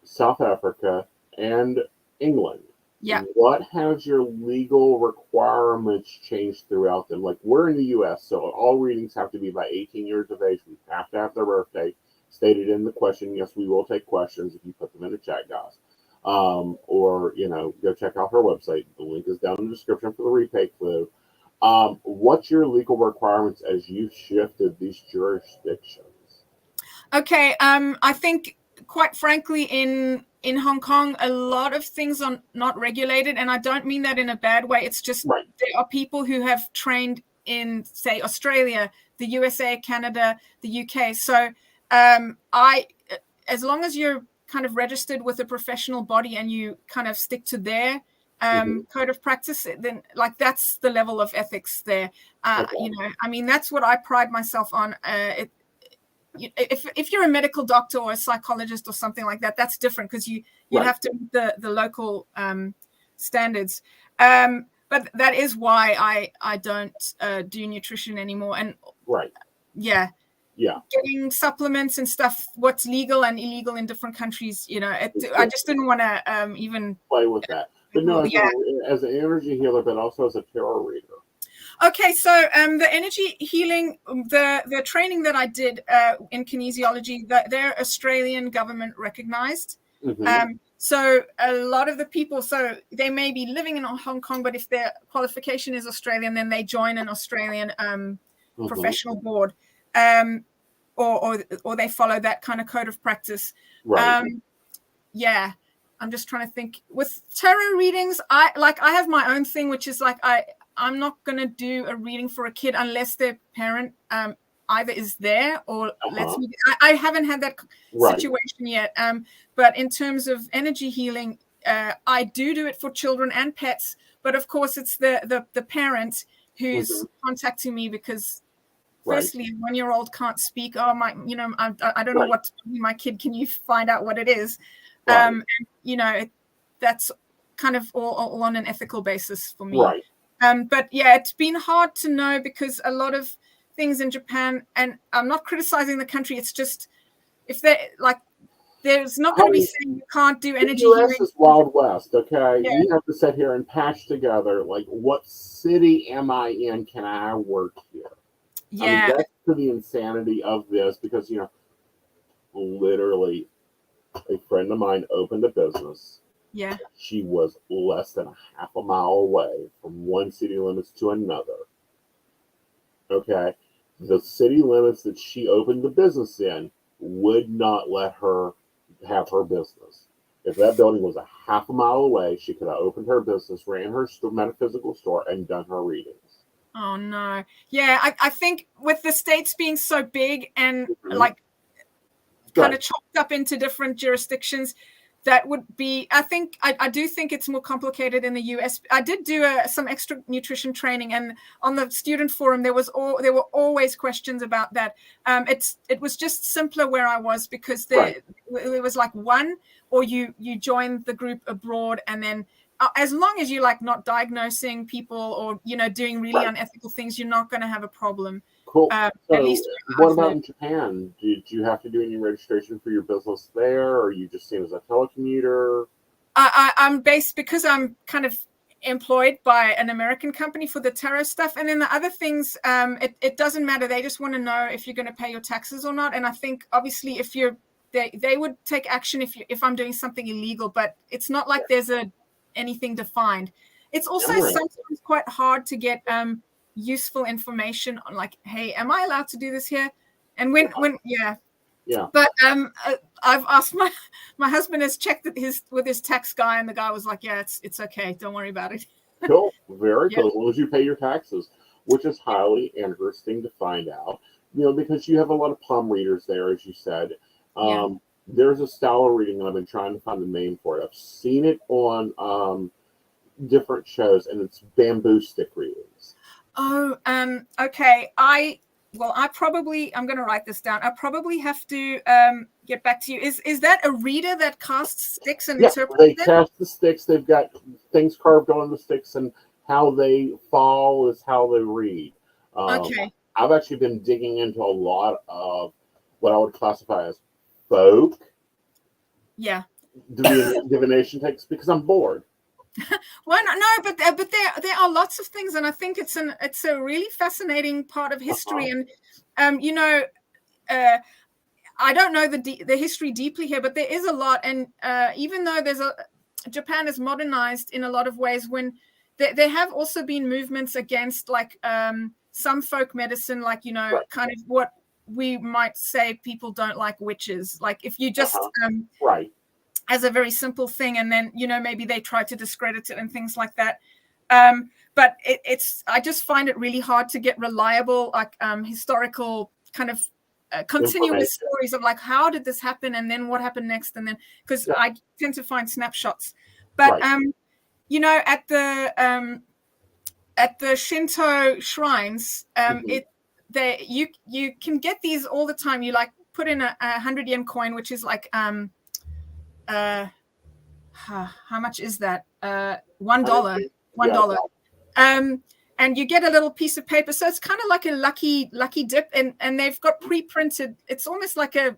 South Africa, and England. Yeah. What has your legal requirements changed throughout them? Like, we're in the U.S., so all readings have to be by 18 years of age. We have to have their birthday stated in the question. Yes, we will take questions if you put them in the chat, guys. Or, go check out her website. The link is down in the description for the repay clue. What's your legal requirements as you shifted these jurisdictions? Okay. I think, quite frankly, in Hong Kong, a lot of things are not regulated, and I don't mean that in a bad way. It's just there are people who have trained in, say, Australia, the USA, Canada, the UK. So as long as you're kind of registered with a professional body and you kind of stick to their code of practice, then that's the level of ethics there. I mean, that's what I pride myself on. If you're a medical doctor or a psychologist or something like that, that's different, because you have to meet the local standards. But that is why I don't do nutrition anymore. And getting supplements and stuff, what's legal and illegal in different countries. I just didn't want to even play with that. But no, as an energy healer, but also as a tarot reader. Okay, so the energy healing, the training that I did in kinesiology, they're Australian government recognized. So a lot of the people, so they may be living in Hong Kong, but if their qualification is Australian, then they join an Australian professional board, or they follow that kind of code of practice. Right. I'm just trying to think. With tarot readings, I have my own thing, which is like I'm not going to do a reading for a kid unless their parent either is there or lets me. I haven't had that situation yet. But in terms of energy healing, I do it for children and pets. But of course, it's the parent who's contacting me because, firstly, a 1-year-old can't speak. Oh my, I don't know what's my kid. Can you find out what it is? And, that's kind of all on an ethical basis for me. Right. But it's been hard to know because a lot of things in Japan, and I'm not criticizing the country, it's just if there's not going to be saying you can't do energy healing. The US is Wild West, okay? You have to sit here and patch together, like, what city am I in? Can I work here? Yeah. I mean, that's to the insanity of this because, literally a friend of mine opened a business. Yeah. She was less than a half a mile away from one city limits to another. Okay. The city limits that she opened the business in would not let her have her business. If that building was a half a mile away, she could have opened her business, ran her metaphysical store, and done her readings. Oh, no. Yeah, I think with the states being so big and kind of chopped up into different jurisdictions, that would be, I do think it's more complicated in the US. I did do some extra nutrition training, and on the student forum, there were always questions about that. It was just simpler where I was because it was like one, or you join the group abroad, and then as long as you're not diagnosing people or doing really unethical things, you're not going to have a problem. Cool. At So least what about in Japan? Did you have to do any registration for your business there, or are you just seen as a telecommuter? I'm based because I'm kind of employed by an American company for the tarot stuff, and then the other things, it doesn't matter. They just want to know if you're going to pay your taxes or not. And I think obviously if they would take action if I'm doing something illegal, but it's not like there's anything defined. It's also sometimes quite hard to get useful information on hey, am I allowed to do this here? And when but I've asked my husband has checked with his tax guy, and the guy was like, yeah, it's okay, don't worry about it. Cool. Very cool. As long as you pay your taxes, which is highly interesting to find out, because you have a lot of palm readers there, as you said. There's a style of reading, and I've been trying to find the name for it. I've seen it on different shows, and it's bamboo stick readings. Oh, okay. I'm going to write this down. I probably have to get back to you. Is that a reader that casts sticks and interprets them? They cast the sticks. They've got things carved on the sticks, and how they fall is how they read. Okay. I've actually been digging into a lot of what I would classify as folk. Yeah. Divination techniques because I'm bored. Well, no, but there are lots of things, and I think it's a really fascinating part of history. And I don't know the history deeply here, but there is a lot. And even though Japan is modernized in a lot of ways, when there have also been movements against some folk medicine, kind of what we might say people don't like witches. Like if you just as a very simple thing, and then maybe they try to discredit it and things like that. But I just find it really hard to get reliable historical kind of continuous stories of how did this happen, and then what happened next, and then because I tend to find snapshots. But at the Shinto shrines, you can get these all the time. You put in a 100 yen coin, which is how much is that? $1. $1. And and you get a little piece of paper. So it's kind of like a lucky dip, and they've got pre-printed. It's almost like a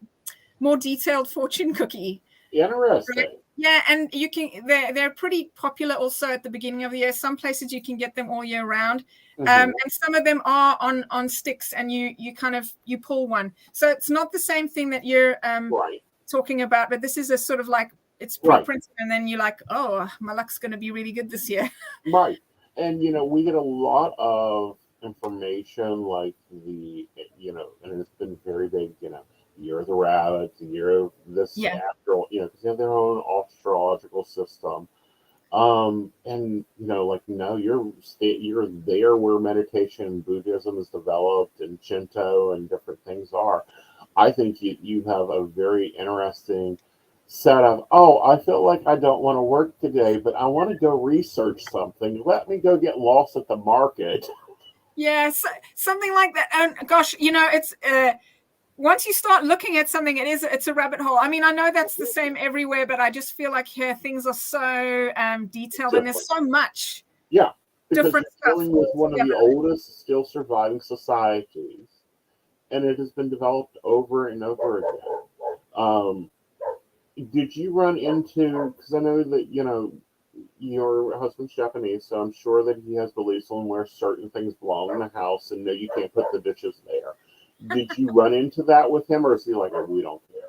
more detailed fortune cookie. Interesting. Right? Yeah, and you can. They're pretty popular also at the beginning of the year. Some places you can get them all year round, and some of them are on sticks, and you pull one. So it's not the same thing that you're talking about, but this is a sort of like it's pre-printed, and then you're like, oh, my luck's going to be really good this year. Right. And, we get a lot of information like and it's been very big, year of the rabbit, the year of this astral, because they have their own astrological system. And, no, you're there where meditation and Buddhism is developed and Shinto and different things are. I think you have a very interesting set of, I feel like I don't want to work today, but I want to go research something. Let me go get lost at the market. Yes, something like that. And gosh, it's once you start looking at something, it's a rabbit hole. I mean, I know that's the same everywhere, but I just feel like here things are so detailed, and there's so much. Yeah, because different you're stuff. dealing with one of the oldest still surviving societies, and it has been developed over and over again. Did you run into, because I know that, your husband's Japanese, so I'm sure that he has beliefs on where certain things belong in the house, and no, you can't put the dishes there. Did you run into that with him, or is he like, we don't care?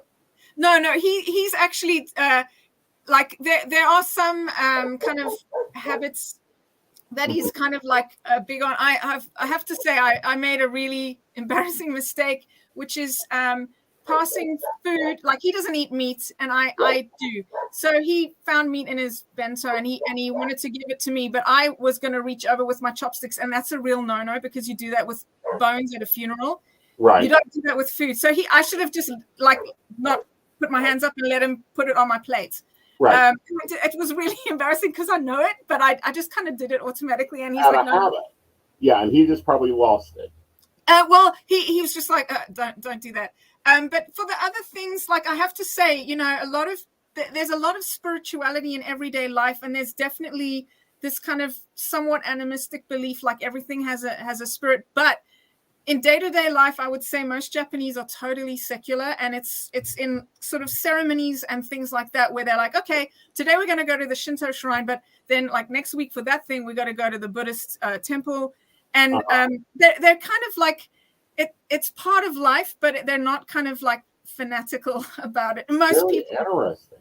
No, he's actually like there are some kind of habits that he's kind of like big on. I have to say I made a really embarrassing mistake, which is passing food. Like, he doesn't eat meat, and I do. So he found meat in his bento, and he wanted to give it to me, but I was going to reach over with my chopsticks, and that's a real no-no, because you do that with bones at a funeral. Right. You don't do that with food. So I should have just like not put my hands up and let him put it on my plate. Right. It was really embarrassing because I know it, but I just kind of did it automatically, and he's Out like, of no. habit. Yeah, and he just probably lost it. Well, he was just like, don't do that. But for the other things, like, I have to say, there's a lot of spirituality in everyday life, and there's definitely this kind of somewhat animistic belief, like everything has a spirit. But in day-to-day life, I would say most Japanese are totally secular, and it's in sort of ceremonies and things like that, where they're like, okay, today we're going to go to the Shinto shrine, but then like next week for that thing, we got to go to the Buddhist temple. And they're kind of like, it's part of life, but they're not kind of like fanatical about it. Most Very people, interesting.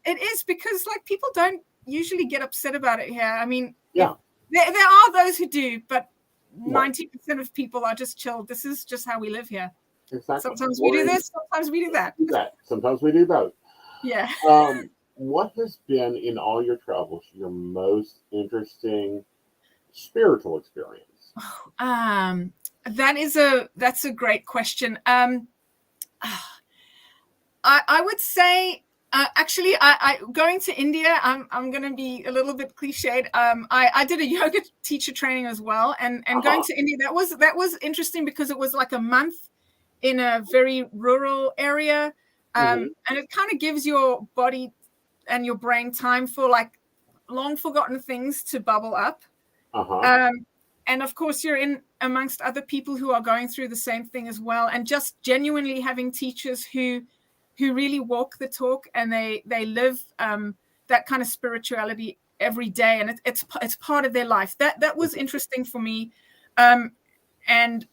It is because like people don't usually get upset about it here. I mean, yeah, there are those who do, but 90% of people are just chill. This is just how we live here. Exactly. Sometimes we do this, sometimes we do that. Sometimes we do both. Yeah. What has been in all your travels your most interesting spiritual experience? That's a great question. I would say actually, I going to India, I'm going to be a little bit cliched. I did a yoga teacher training as well, and going to India, that was interesting because it was like a month in a very rural area, and it kind of gives your body and your brain time for like long forgotten things to bubble up. And of course, you're in amongst other people who are going through the same thing as well, and just genuinely having teachers who really walk the talk, and they live that kind of spirituality every day, and it's part of their life. That was interesting for me. And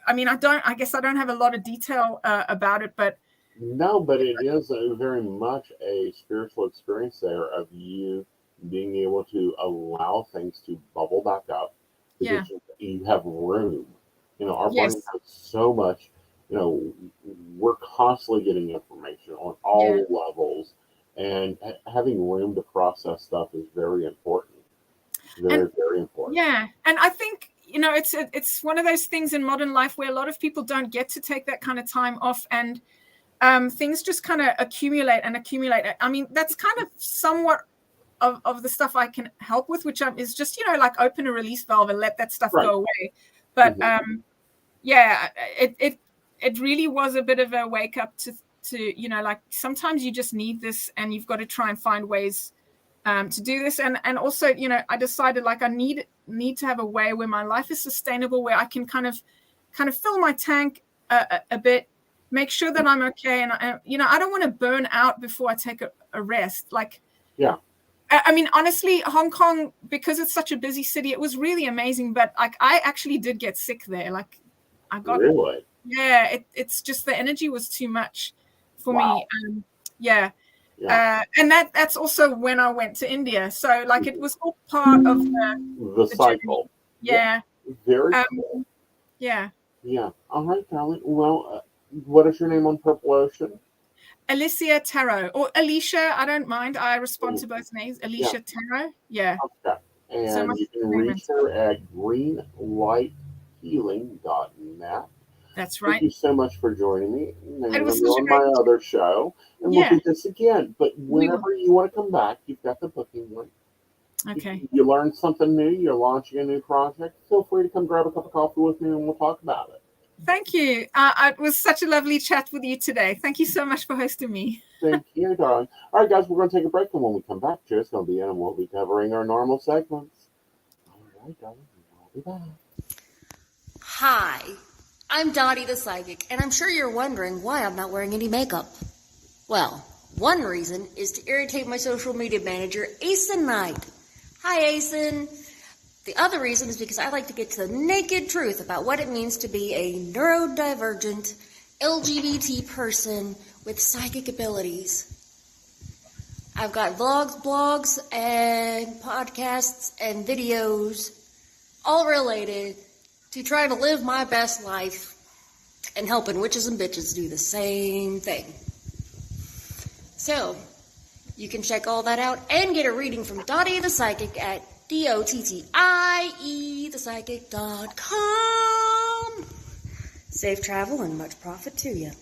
I mean, I guess I don't have a lot of detail about it, but no, but it is very much a spiritual experience there of you being able to allow things to bubble back up, because you have room. Our brain has so much. We're constantly getting information on all levels, and having room to process stuff is very important. Very important. Yeah, and I think it's one of those things in modern life where a lot of people don't get to take that kind of time off, and things just kind of accumulate. I mean, that's kind of somewhat of the stuff I can help with, which is just like open a release valve and let that stuff go away. But it really was a bit of a wake up to like sometimes you just need this, and you've got to try and find ways to do this. And also, you know, I decided like I need to have a way where my life is sustainable, where I can kind of fill my tank a bit, make sure that I'm okay. And, you know, I don't want to burn out before I take a rest. Like, Yeah. I mean, honestly, Hong Kong, because it's such a busy city, it was really amazing. But like, I actually did get sick there. Like, I got Really? Yeah. It's just the energy was too much for me. Yeah. Yeah. And that's also when I went to India. So like, it was all part of The cycle. journey. Yeah. Very cool. Yeah. Yeah. All right, darling. Well, what is your name on Purple Ocean? Alicia Tarot or Alicia. I don't mind. I respond to both names. Alicia Tarot. Yeah. Okay. And So you can reach her at greenlighthealing.net. That's right. Thank you so much for joining me. It was You're on my other show, and we'll do this again. But whenever you want to come back, you've got the booking link. Okay. You learned something new. You're launching a new project. Feel free to come grab a cup of coffee with me, and we'll talk about it. Thank you. It was such a lovely chat with you today. Thank you so much for hosting me. Thank you, darling. All right, guys, we're going to take a break, and when we come back, Joe's going to be in, and we'll be covering our normal segments. All right, darling, we'll be back. Hi, I'm Dottie the Psychic, and I'm sure you're wondering why I'm not wearing any makeup. Well, one reason is to irritate my social media manager, Aeson Knight. Hi, Aeson. The other reason is because I like to get to the naked truth about what it means to be a neurodivergent LGBT person with psychic abilities. I've got vlogs, blogs, and podcasts and videos all related to trying to live my best life and helping witches and bitches do the same thing. So, you can check all that out and get a reading from Dottie the Psychic at DOTTIE-thepsychic.com. Safe travel and much profit to you.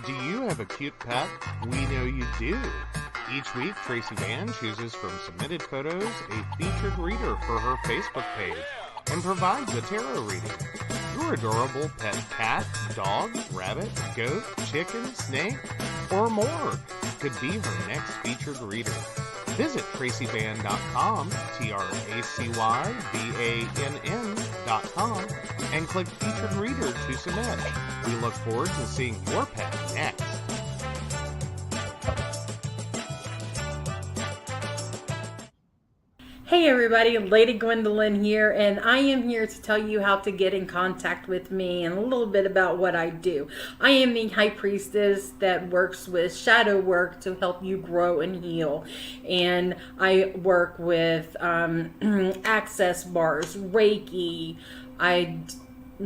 Do you have a cute pet? We know you do. Each week, Tracy Van chooses from submitted photos a featured reader for her Facebook page and provides a tarot reading. Your adorable pet cat, dog, rabbit, goat, chicken, snake, or more could be her next featured reader. Visit tracyvann.com, TracyVann.com, and click Featured Reader to submit. We look forward to seeing your pet next. Hey everybody, Lady Gwendolyn here, and I am here to tell you how to get in contact with me and a little bit about what I do. I am the High Priestess that works with shadow work to help you grow and heal. And I work with access bars, Reiki, I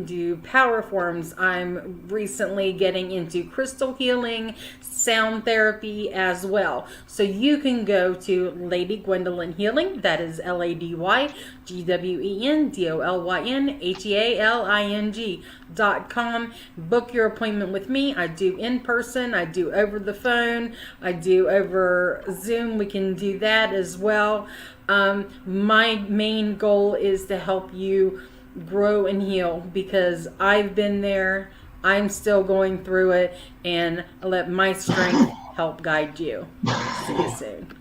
do power forms. I'm recently getting into crystal healing, sound therapy as well. So you can go to Lady Gwendolyn Healing, that is LadyGwendolynHealing.com. Book your appointment with me. I do in person, I do over the phone, I do over Zoom. We can do that as well. My main goal is to help you grow and heal, because I've been there, I'm still going through it, and I let my strength help guide you. See you soon.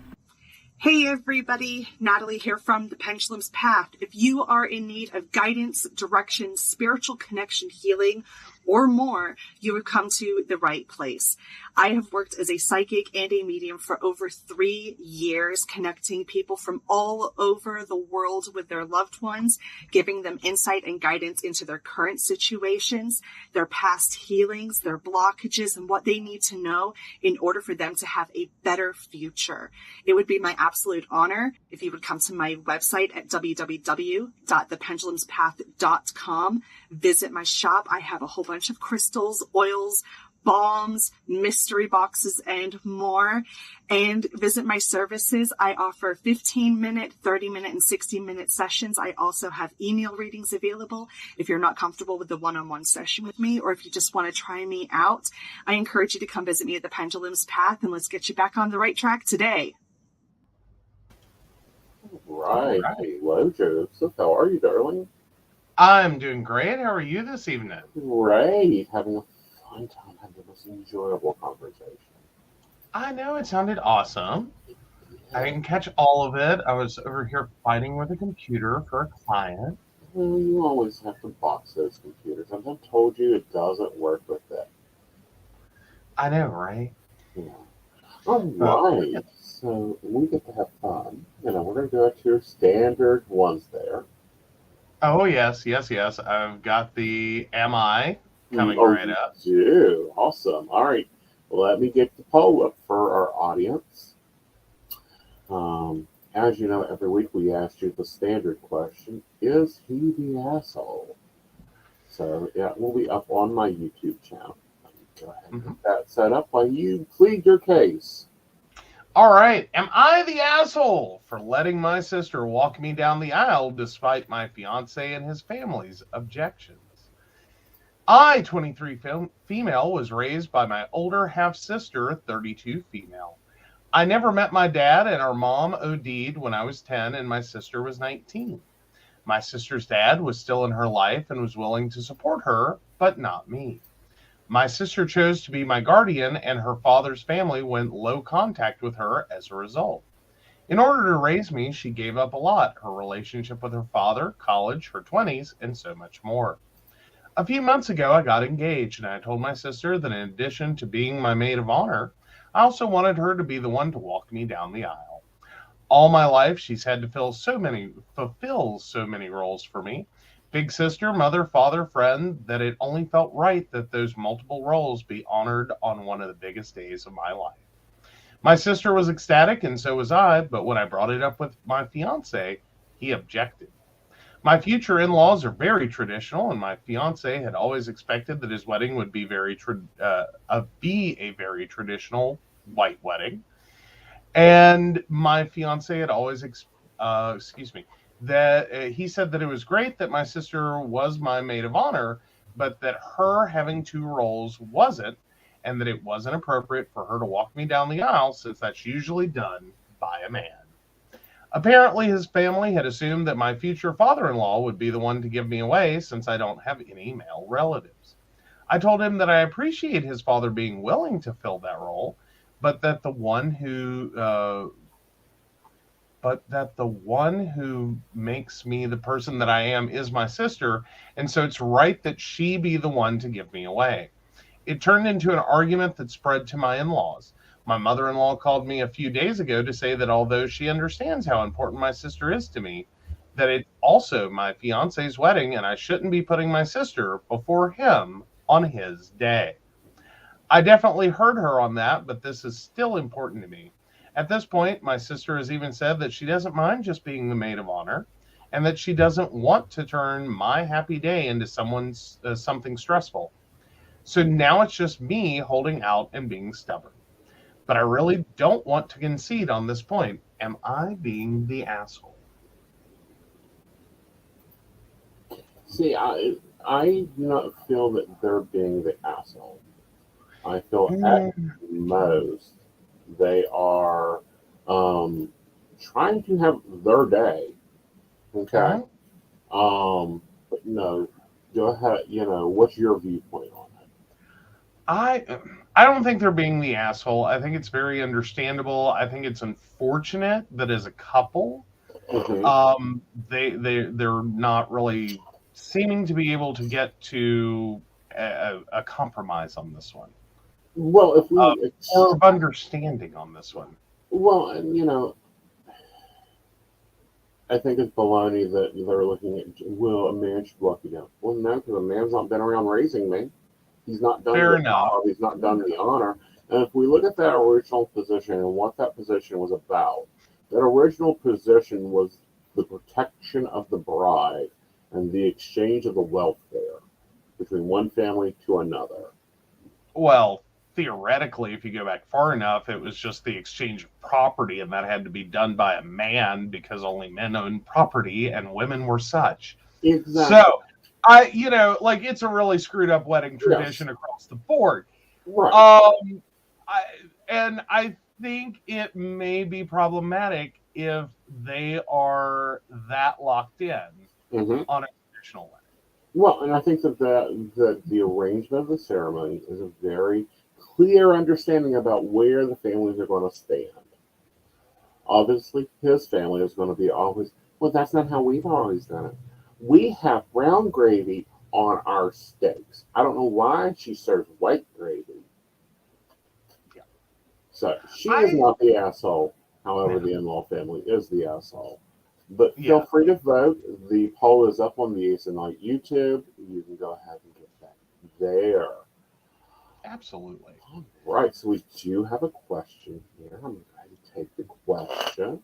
Hey everybody, Natalie here from The Pendulum's Path. If you are in need of guidance, direction, spiritual connection, healing, or more, you have come to the right place. I have worked as a psychic and a medium for over 3 years, connecting people from all over the world with their loved ones, giving them insight and guidance into their current situations, their past healings, their blockages, and what they need to know in order for them to have a better future. It would be my absolute honor if you would come to my website at www.thependulumspath.com. Visit my shop. I have a whole bunch of crystals, oils, balms, mystery boxes, and more. And visit my services. I offer 15-minute, 30-minute, and 60-minute sessions. I also have email readings available if you're not comfortable with the one-on-one session with me, or if you just want to try me out. I encourage you to come visit me at the Pendulum's Path, and let's get you back on the right track today. Right. Hello, Joseph. How are you, darling? I'm doing great. How are you this evening? Great. Having a fun time, having the most enjoyable conversation. I know it sounded awesome. I didn't catch all of it. I was over here fighting with a computer for a client. Well, you always have to box those computers. I've told you it doesn't work with that. I know, right? Yeah. All right. So we get to have fun. We're going to go to your standard ones there. Oh, yes, yes, yes. I've got the Am I coming Oh, right you up. do. Awesome. All right. Let me get the poll up for our audience. As you know, every week we ask you the standard question: is he the asshole? So yeah, it will be up on my YouTube channel. Go ahead and get that set up while you plead your case. All right. Am I the asshole for letting my sister walk me down the aisle despite my fiance and his family's objections? I, 23 female, was raised by my older half sister, 32 female. I never met my dad, and our mom OD'd when I was 10 and my sister was 19. My sister's dad was still in her life and was willing to support her, but not me. My sister chose to be my guardian, and her father's family went low contact with her as a result. In order to raise me, she gave up a lot: her relationship with her father, college, her 20s, and so much more. A few months ago, I got engaged, and I told my sister that in addition to being my maid of honor, I also wanted her to be the one to walk me down the aisle. All my life, she's had to fulfill so many roles for me: big sister, mother, father, friend, that it only felt right that those multiple roles be honored on one of the biggest days of my life. My sister was ecstatic, and so was I, but when I brought it up with my fiance, he objected. My future in-laws are very traditional, and my fiance had always expected that his wedding would be a very traditional white wedding. And my fiance had always, that he said that it was great that my sister was my maid of honor, but that her having two roles wasn't, and that it wasn't appropriate for her to walk me down the aisle since that's usually done by a man. Apparently, his family had assumed that my future father-in-law would be the one to give me away since I don't have any male relatives. I told him that I appreciate his father being willing to fill that role, but that the one who makes me the person that I am is my sister, and so it's right that she be the one to give me away. It turned into an argument that spread to my in-laws. My mother-in-law called me a few days ago to say that although she understands how important my sister is to me, that it's also my fiance's wedding and I shouldn't be putting my sister before him on his day. I definitely heard her on that, but this is still important to me. At this point, my sister has even said that she doesn't mind just being the maid of honor, and that she doesn't want to turn my happy day into something stressful. So now it's just me holding out and being stubborn. But I really don't want to concede on this point. Am I being the asshole? See, I do not feel that they're being the asshole. I feel at most they are trying to have their day. Okay. But no, go ahead. What's your viewpoint on it? I don't think they're being the asshole. I think it's very understandable. I think it's unfortunate that as a couple, they're not really seeming to be able to get to a compromise on this one. Well, if we or of understanding on this one. Well, and I think it's baloney that they're looking at. Well, a man should walk you down. Well, no, because a man's not been around raising me. He's not done the job. He's not done the honor. And if we look at that original position and what that position was about, that original position was the protection of the bride and the exchange of the welfare between one family to another. Well, theoretically, if you go back far enough, it was just the exchange of property, and that had to be done by a man because only men owned property and women were such. Exactly. So, it's a really screwed up wedding tradition across the board. Right. I think it may be problematic if they are that locked in on a traditional wedding. Well, and I think that the arrangement of the ceremony is a very clear understanding about where the families are going to stand. Obviously, his family is going to be always, well, that's not how we've always done it. We have brown gravy on our steaks. I don't know why she serves white gravy. Yeah. So she is not the asshole. However, the in-law family is the asshole. But feel free to vote. The poll is up on the Aeson Knight YouTube. You can go ahead and get that there. Absolutely. All right, so we do have a question here. I'm going to take the question.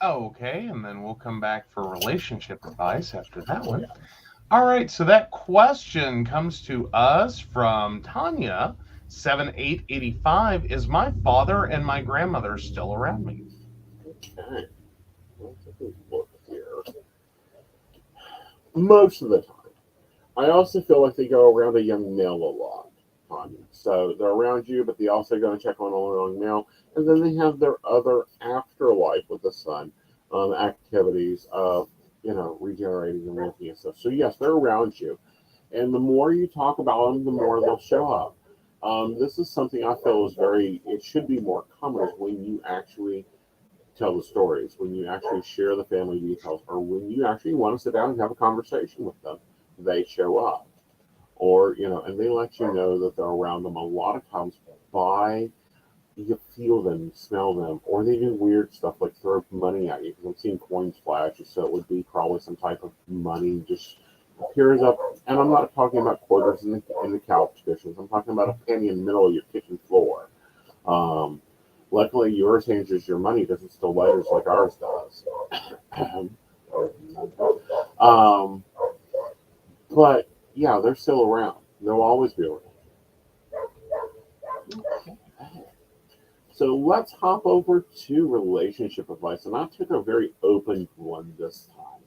Okay, and then we'll come back for relationship advice after that one. All right, so that question comes to us from Tanya, 7885. Is my father and my grandmother still around me? Okay. Let's take a look here. Most of the time. I also feel like they go around a young male a lot, Tanya. So they're around you, but they also go and check on a young male. And then they have their other afterlife with the sun activities of, regenerating and working and stuff. So yes, they're around you. And the more you talk about them, the more they'll show up. This is something I feel is it should be more common is when you actually tell the stories, when you actually share the family details, or when you actually want to sit down and have a conversation with them, they show up. Or, and they let you know that they're around them a lot of times you feel them, you smell them, or they do weird stuff like throw money at you, because I've seen coins flash, so it would be probably some type of money just appears up. And I'm not talking about quarters in the couch cushions. I'm talking about a penny in the middle of your kitchen floor. Luckily, yours changes your money doesn't still letters like ours does. But yeah, they're still around. They'll always be around. So let's hop over to relationship advice. And I took a very open one this time.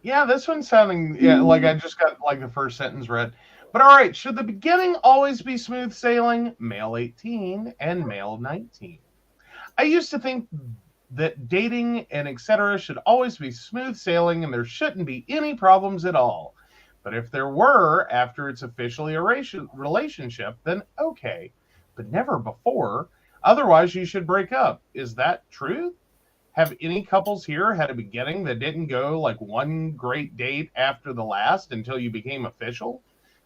Yeah, this one's sounding like I just got like the first sentence read. But all right, should the beginning always be smooth sailing? Male 18 and male 19. I used to think that dating and etc. should always be smooth sailing and there shouldn't be any problems at all. But if there were after it's officially a relationship, then okay, but never before. Otherwise, you should break up. Is that true? Have any couples here had a beginning that didn't go like one great date after the last until you became official?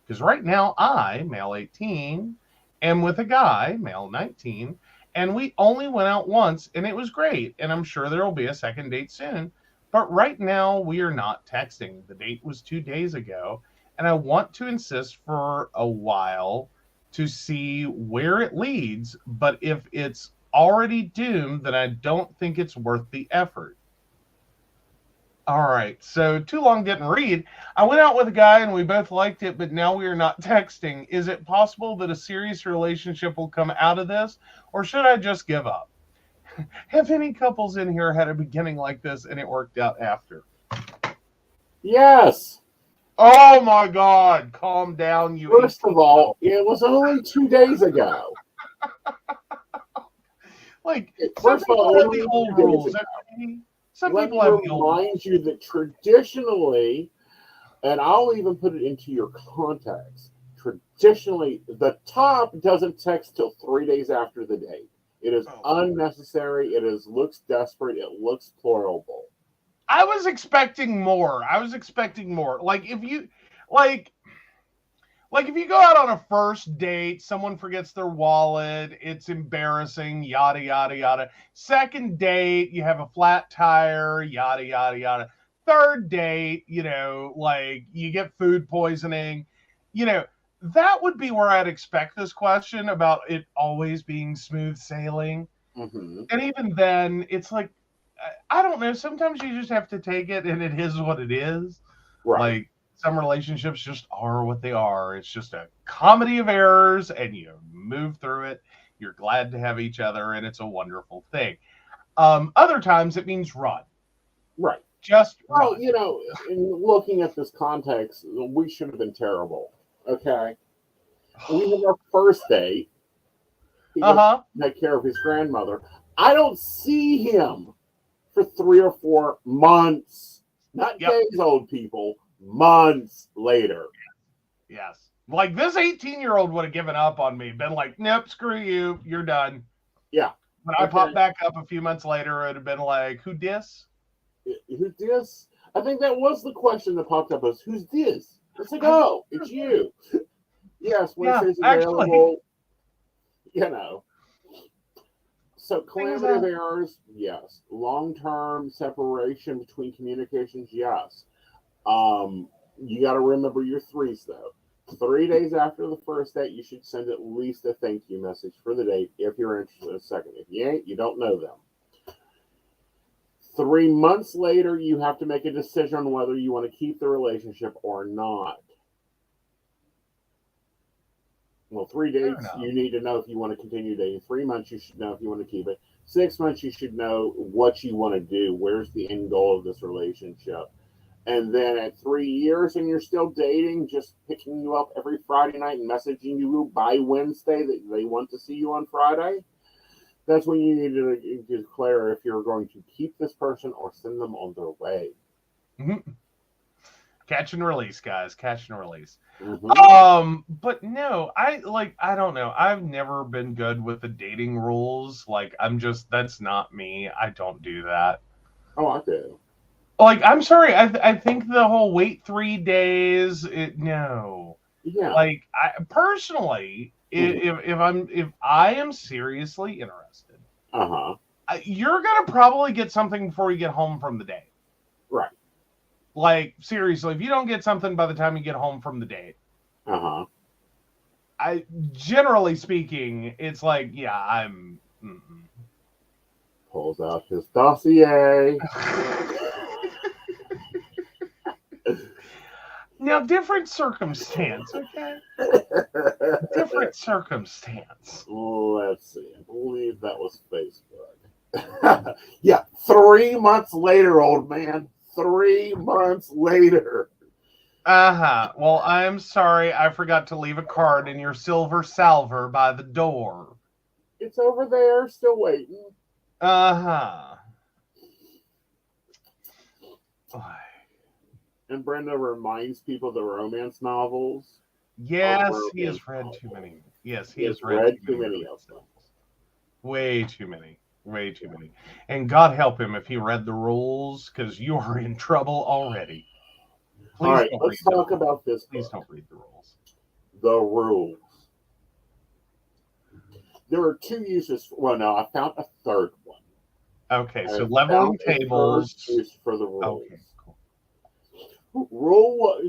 Because right now I, male 18, am with a guy, male 19, and we only went out once and it was great. And I'm sure there will be a second date soon. But right now we are not texting. The date was 2 days ago. And I want to insist for a while to see where it leads. But if it's already doomed, then I don't think it's worth the effort. All right, so too long didn't read. I went out with a guy and we both liked it, but now we are not texting. Is it possible that a serious relationship will come out of this, or should I just give up? Have any couples in here had a beginning like this and it worked out after? Yes. Oh my God, calm down, you. First of all, it was only 2 days ago. Like, first of all, have the old rules. Some Let people me have the old rules. remind you that traditionally, and I'll even put it into your context, traditionally, the top doesn't text till 3 days after the date. It is unnecessary. It looks desperate. It looks plausible. I was expecting more. Like if you if you go out on a first date, someone forgets their wallet, it's embarrassing, yada yada yada. Second date, you have a flat tire, yada yada yada. Third date, like you get food poisoning, that would be where I'd expect this question about it always being smooth sailing. Mm-hmm. And even then, it's like, I don't know. Sometimes you just have to take it, and it is what it is. Right. Like some relationships just are what they are. It's just a comedy of errors, and you move through it. You're glad to have each other, and it's a wonderful thing. Other times it means run. Right. Just run. In looking at this context, we should have been terrible. Okay. We had our first date. He take care of his grandmother. I don't see him for 3 or 4 months. Not days, old people. Months later. Yes. Like, this 18-year-old would have given up on me, been like, nope, screw you, you're done. Yeah. When I popped back up a few months later, it would have been like, who dis? Who dis? I think that was the question that popped up, was who's dis? It's like, oh, it's you. Yes, Wednesday's available. You know. So calamity of errors, yes. Long-term separation between communications, yes. You got to remember your threes, though. 3 days after the first date, you should send at least a thank you message for the date if you're interested in a second. If you ain't, you don't know them. 3 months later, you have to make a decision on whether you want to keep the relationship or not. Well, 3 dates, you need to know if you want to continue dating. 3 months, you should know if you want to keep it. 6 months, you should know what you want to do. Where's the end goal of this relationship? And then at 3 years and you're still dating, just picking you up every Friday night and messaging you by Wednesday that they want to see you on Friday, that's when you need to declare if you're going to keep this person or send them on their way. Mm-hmm. Catch and release, guys. Catch and release. Mm-hmm. But no, I don't know. I've never been good with the dating rules. Like, that's not me. I don't do that. Oh, I do. Like, I'm sorry. I think the whole wait 3 days. No. Yeah. Like, I personally, if I am seriously interested, you're gonna probably get something before you get home from the date. Right. Like, seriously, if you don't get something by the time you get home from the date, I generally speaking, it's like, yeah, I'm. Pulls out his dossier. Now, different circumstance, okay? Different circumstance. Let's see. I believe that was Facebook. Yeah, 3 months later, old man. 3 months later. Well, I'm sorry. I forgot to leave a card in your silver salver by the door. It's over there, still waiting. And Brenda reminds people of the romance novels. Yes, he has read too many. Yes, he has read too many of them. Way too many. Way too many. And God help him if he read the rules, because you are in trouble already. Please. All right, let's talk about this. Please don't read the rules. The rules. There are 2 uses. Well, no, I found a third one. Okay, so leveling tables. Use for the rules. Okay, cool.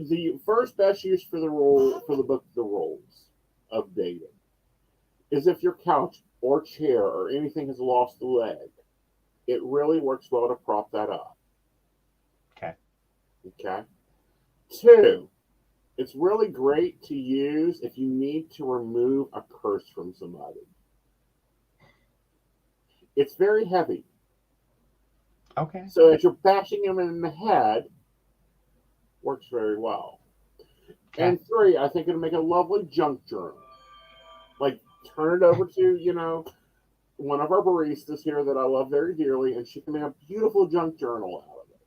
The first best use for the book, The Rules of Dating, is if your couch or chair or anything has lost a leg. It really works well to prop that up. Okay. 2, it's really great to use if you need to remove a curse from somebody. It's very heavy. Okay. So as you're bashing him in the head, works very well. Okay. And 3, I think it'll make a lovely junk journal. Like, turn it over to, one of our baristas here that I love very dearly, and she can make a beautiful junk journal out of it.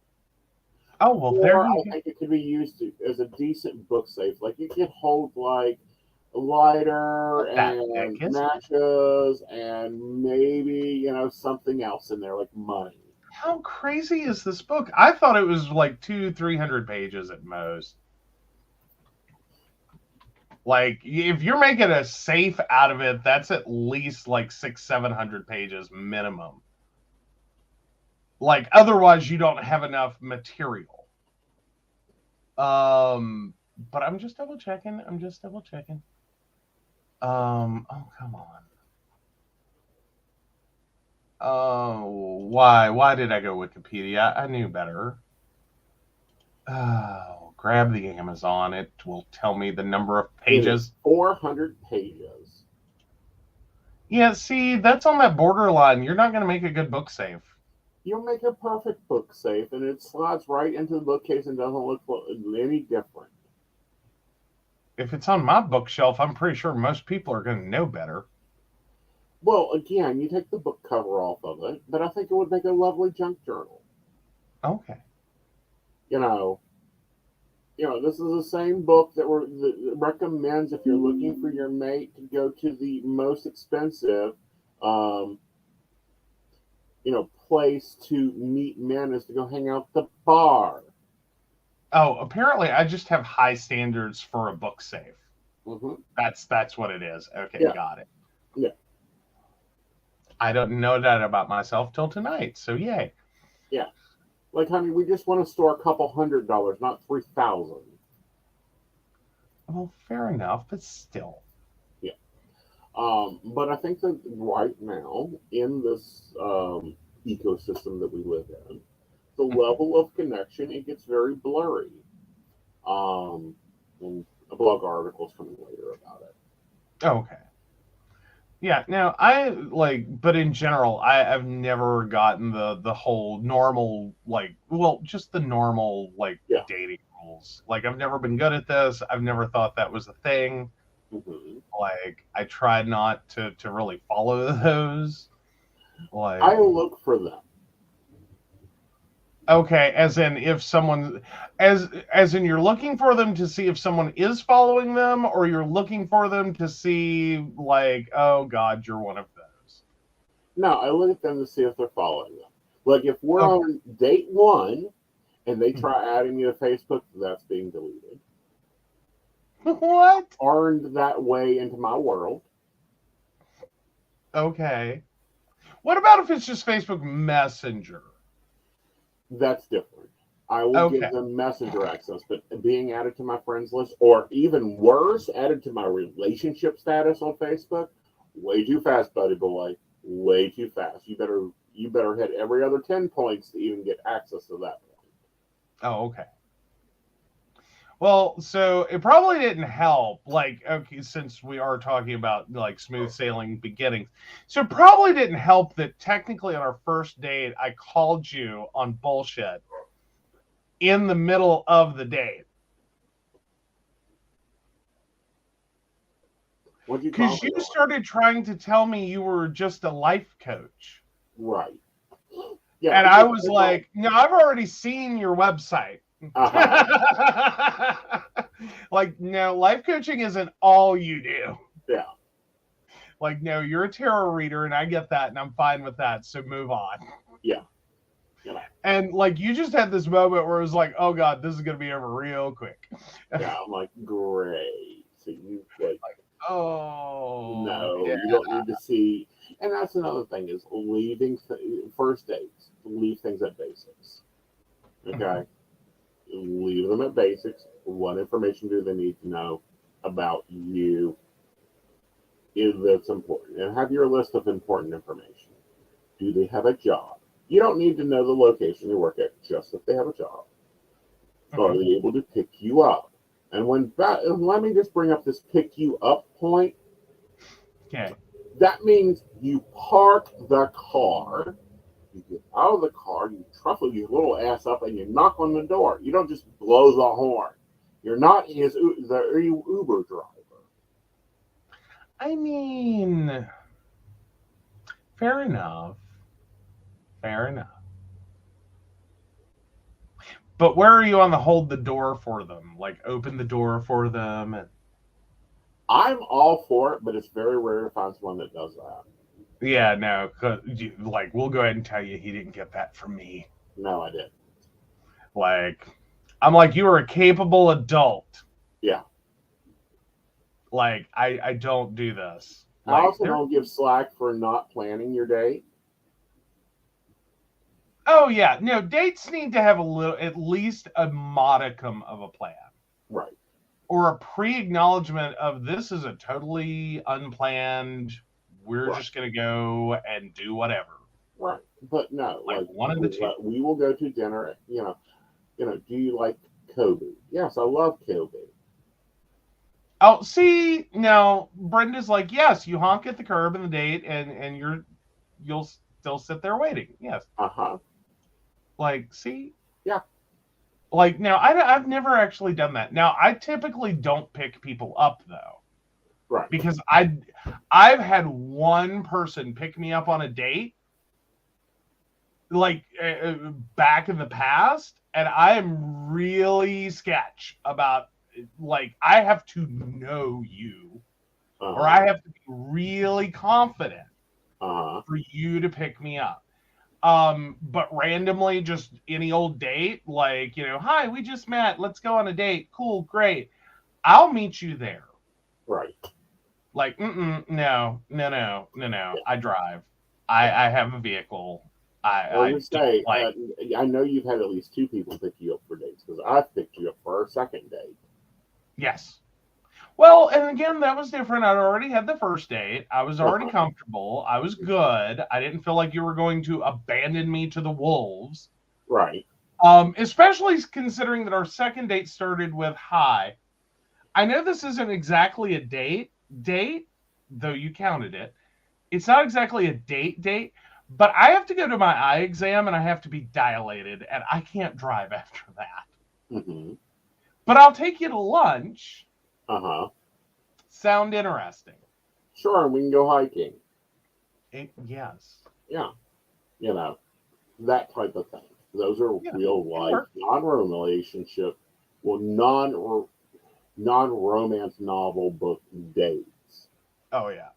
Oh, well, I think it could be used as a decent book safe. Like, you could hold, like, a lighter and matches and maybe, something else in there, like money. How crazy is this book? I thought it was like 200-300 pages at most. Like, if you're making a safe out of it, that's at least like 600-700 pages minimum. Like, otherwise you don't have enough material. But I'm just double checking. Oh, come on. Oh, why did I go Wikipedia? I knew better. Oh, grab the Amazon. It will tell me the number of pages. 400 pages. Yeah, see, that's on that borderline. You're not going to make a good book safe. You'll make a perfect book safe, and it slides right into the bookcase and doesn't look any different. If it's on my bookshelf, I'm pretty sure most people are going to know better. Well, again, you take the book cover off of it, but I think it would make a lovely junk journal. Okay. This is the same book that recommends if you're looking for your mate to go to the most expensive, place to meet men is to go hang out at the bar. Oh, apparently I just have high standards for a book safe. Mm-hmm. That's what it is. Okay, Yeah. got it. Yeah. I don't know that about myself till tonight, so yay. Yeah. Like, honey, we just want to store a couple $100, not $3,000. Well, fair enough, but still. Yeah. But I think that right now, in this ecosystem that we live in, the level of connection, it gets very blurry. And a blog article is coming later about it. Okay. Yeah, now but in general, I've never gotten the whole normal, just the normal, dating rules. Like, I've never been good at this. I've never thought that was a thing. Mm-hmm. Like, I tried not to really follow those. Like, I look for them. Okay, as in if someone, as in you're looking for them to see if someone is following them, or you're looking for them to see, like, oh God, you're one of those. No, I look at them to see if they're following them. Like, if we're on date 1 and they try adding you to Facebook, that's being deleted. What? Earned that way into my world. Okay. What about if it's just Facebook Messenger? That's different. I will give them Messenger access, but being added to my friends list, or even worse, added to my relationship status on Facebook, way too fast, buddy boy. Way too fast. You better hit every other 10 points to even get access to that point. Oh, okay. Well, so it probably didn't help, since we are talking about, smooth sailing beginnings. So it probably didn't help that technically on our first date, I called you on bullshit in the middle of the date. Because you started trying to tell me you were just a life coach. Right. Yeah. And I was like, no, I've already seen your website. Uh-huh. No, life coaching isn't all you do. Yeah. No, you're a tarot reader, and I get that, and I'm fine with that, so move on. Yeah. And, you just had this moment where it was like, oh, God, this is going to be over real quick. Yeah, I'm like, great. So you, oh. No, you don't need to see. And that's another thing is leaving first dates. Leave things at basics. Okay? Mm-hmm. Leave them at basics. What information do they need to know about you that's important? And have your list of important information. Do they have a job? You don't need to know the location they work at, just if they have a job. Okay. Are they able to pick you up? And let me just bring up this pick you up point. Okay. That means you park the car. You get out of the car, you truffle your little ass up, and you knock on the door. You don't just blow the horn. You're not the Uber driver. I mean, fair enough. Fair enough. But where are you on the hold the door for them? Open the door for them? I'm all for it, but it's very rare to find someone that does that. Yeah, no, we'll go ahead and tell you he didn't get that from me. No, I didn't. I'm like, you are a capable adult. Yeah. I don't do this. I also don't give slack for not planning your date. Oh, yeah. No, dates need to have at least a modicum of a plan. Right. Or a pre-acknowledgement of this is a totally unplanned, we're just going to go and do whatever. Right. But no, one of the two. We will go to dinner, do you like Kobe? Yes, I love Kobe. Oh, see, no, Brenda's like, yes, you honk at the curb in the date and you'll still sit there waiting. Yes. Uh-huh. See? Yeah. Now, I've never actually done that. Now, I typically don't pick people up, though. Right. Because I've had one person pick me up on a date, back in the past, and I am really sketch about, like, I have to know you, or I have to be really confident for you to pick me up. But randomly, just any old date, like, hi, we just met, let's go on a date. Cool, great. I'll meet you there. Right. Like, no. I drive. I have a vehicle. I say, like. I know you've had at least 2 people pick you up for dates, because I've picked you up for our second date. Yes. Well, and again, that was different. I'd already had the first date. I was already comfortable. I was good. I didn't feel like you were going to abandon me to the wolves. Right. Especially considering that our second date started with, hi. I know this isn't exactly a date, though you counted it. It's not exactly a date, but I have to go to my eye exam and I have to be dilated, and I can't drive after that. But I'll take you to lunch. Sound interesting? Sure, we can go hiking. Yes. Yeah. That type of thing. Those are real life, non-romance relationship, non-romance novel book dates. Oh, yeah.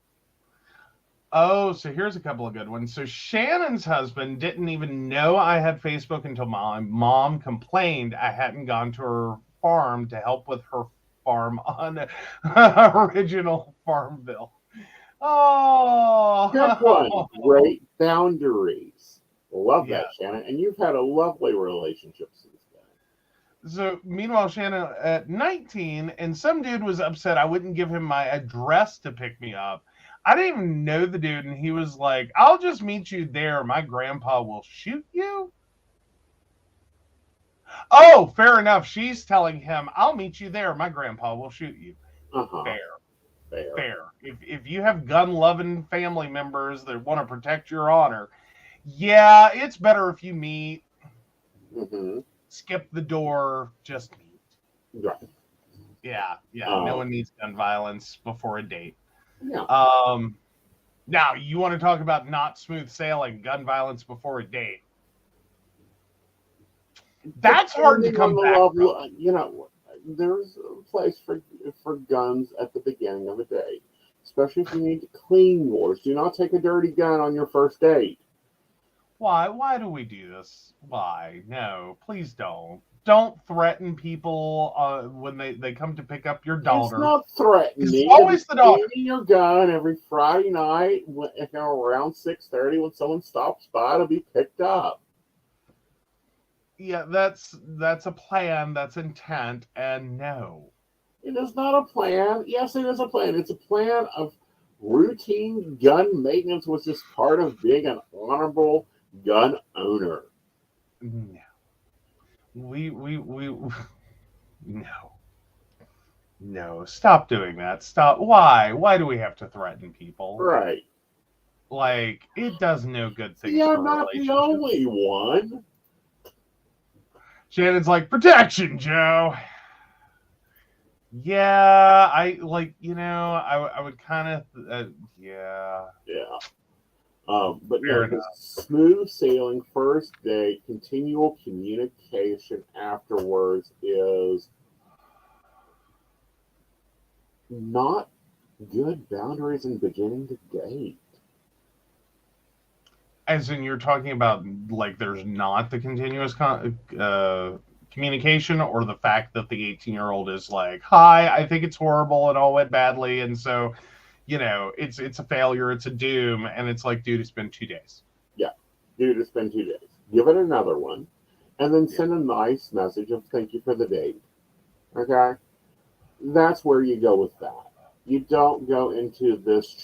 Oh, so here's a couple of good ones. So Shannon's husband didn't even know I had Facebook until my mom complained I hadn't gone to her farm to help with her farm on original Farmville. Oh, good one. Great boundaries. Love that, Yeah. Shannon. And you've had a lovely relationship since then. So meanwhile, Shannon at 19, and some dude was upset I wouldn't give him my address to pick me up. I didn't even know the dude, and he was like, I'll just meet you there. My grandpa will shoot you. Oh, fair enough. She's telling him, I'll meet you there. My grandpa will shoot you. Fair. If you have gun-loving family members that want to protect your honor, yeah, it's better if you meet, skip the door, just meet. Right. Yeah. No one needs gun violence before a date. Yeah. Now, you want to talk about not smooth sailing, gun violence before a date. That's hard to come back from. There's a place for guns at the beginning of a date, especially if you need to clean yours. Do not take a dirty gun on your first date. Why do we do this? Why? No, please don't. Don't threaten people when they come to pick up your daughter. It's not threatening. It's always the daughter. Cleaning your gun every Friday night around 6:30 when someone stops by to be picked up. Yeah, that's a plan. That's intent, and no. It is not a plan. Yes, it is a plan. It's a plan of routine gun maintenance, which is part of being an honorable gun owner. No. No. Stop doing that. Stop. Why do we have to threaten people? Right. Like, it does no good things. Yeah, for not the only one. Shannon's like, protection, Joe. Yeah, I would kind of, yeah. But no, smooth sailing first date, continual communication afterwards is not good boundaries in beginning to date. As in, you're talking about, like, there's not the continuous communication, or the fact that the 18-year-old is like, hi, I think it's horrible, it all went badly, and so, it's a failure, it's a doom, and it's like, dude, it's been 2 days. Yeah, dude, it's been 2 days. Give it another one, and then send a nice message of thank you for the date. Okay? That's where you go with that. You don't go into this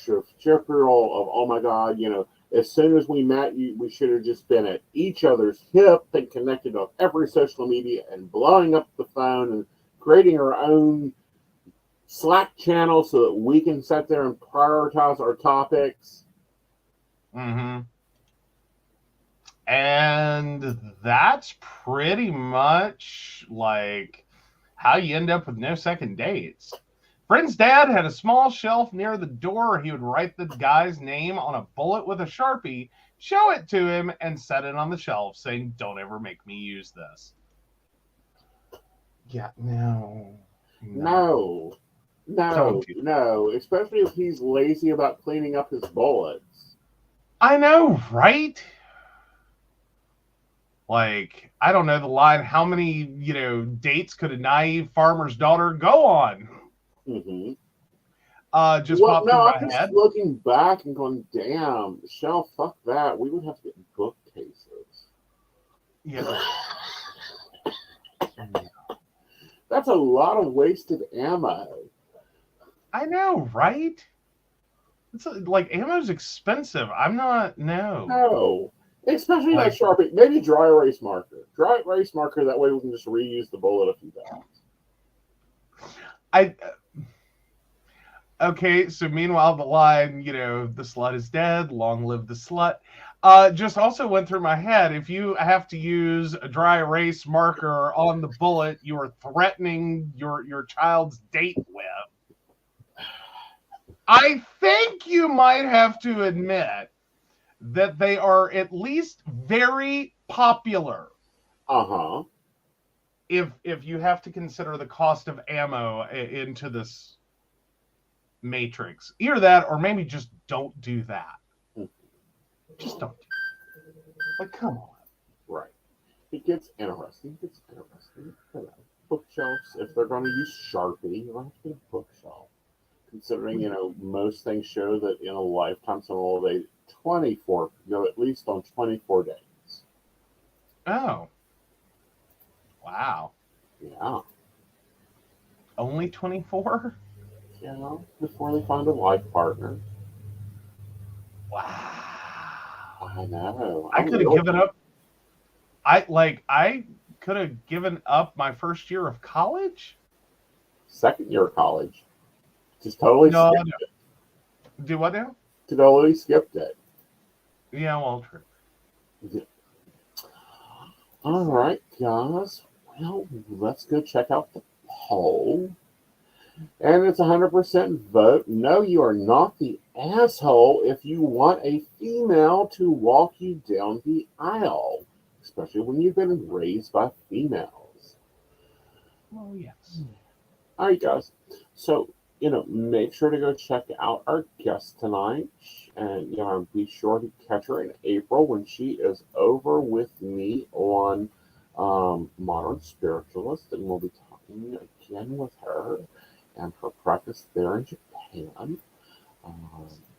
tripperole of, oh my God, as soon as we met, we should have just been at each other's hip and connected on every social media and blowing up the phone and creating our own Slack channel so that we can sit there and prioritize our topics. And that's pretty much like how you end up with no second dates. Friend's dad had a small shelf near the door. He would write the guy's name on a bullet with a Sharpie, show it to him, and set it on the shelf, saying, don't ever make me use this. Yeah, no. No. Don't do No. Especially if he's lazy about cleaning up his bullets. I know, right? Like, I don't know the line. How many, dates could a naive farmer's daughter go on? Mm-hmm. Just Well, popped through no, my I'm just head. looking back and going, damn, Michelle, fuck that. We would have to get bookcases. Yeah. That's a lot of wasted ammo. I know, right? It's like ammo's expensive. I'm not, no. No. Especially Like- that Sharpie. Maybe dry erase marker. Dry erase marker, that way we can just reuse the bullet a few times. Okay, so meanwhile, the line, the slut is dead, long live the slut, just also went through my head. If you have to use a dry erase marker on the bullet, you are threatening your child's date with. I think you might have to admit that they are at least very popular. Uh-huh. If you have to consider the cost of ammo into this matrix. Either that, or maybe just don't do that. Just don't do that. Like, come on. Right. It gets interesting. Bookshelves, if they're going to use Sharpie, you're going to have to get a bookshelf. Considering, most things show that in a lifetime, some will be 24, at least on 24 days. Oh. Wow. Yeah. Only 24? Before they find a life partner. Wow. I know. I could have given up. I could have given up my first year of college. Second year of college. Just totally skipped it. Do what now? Totally skipped it. Yeah, well, true. Yeah. All right, guys. Well, let's go check out the poll. And it's 100% vote. No, you are not the asshole if you want a female to walk you down the aisle, especially when you've been raised by females. Oh, yes. All right, guys. So, make sure to go check out our guest tonight. And, be sure to catch her in April when she is over with me on Modern Spiritualist. And we'll be talking again with her and her practice there in Japan.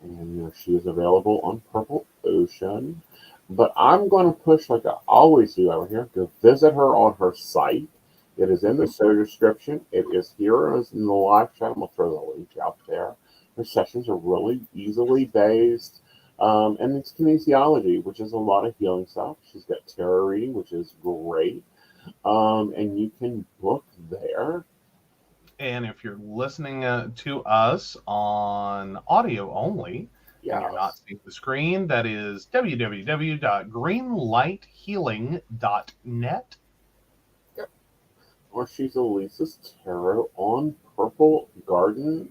And she is available on Purple Ocean. But I'm going to push, like I always do over here, to visit her on her site. It is in the show description. It is here as in the live chat. I'm going to throw the link out there. Her sessions are really easily based. And it's kinesiology, which is a lot of healing stuff. She's got tarot reading, which is great. And you can book there. And if you're listening to us on audio only, and you're not seeing the screen, that is www.greenlighthealing.net. Yep. Or she's Elisa's Tarot on Purple Garden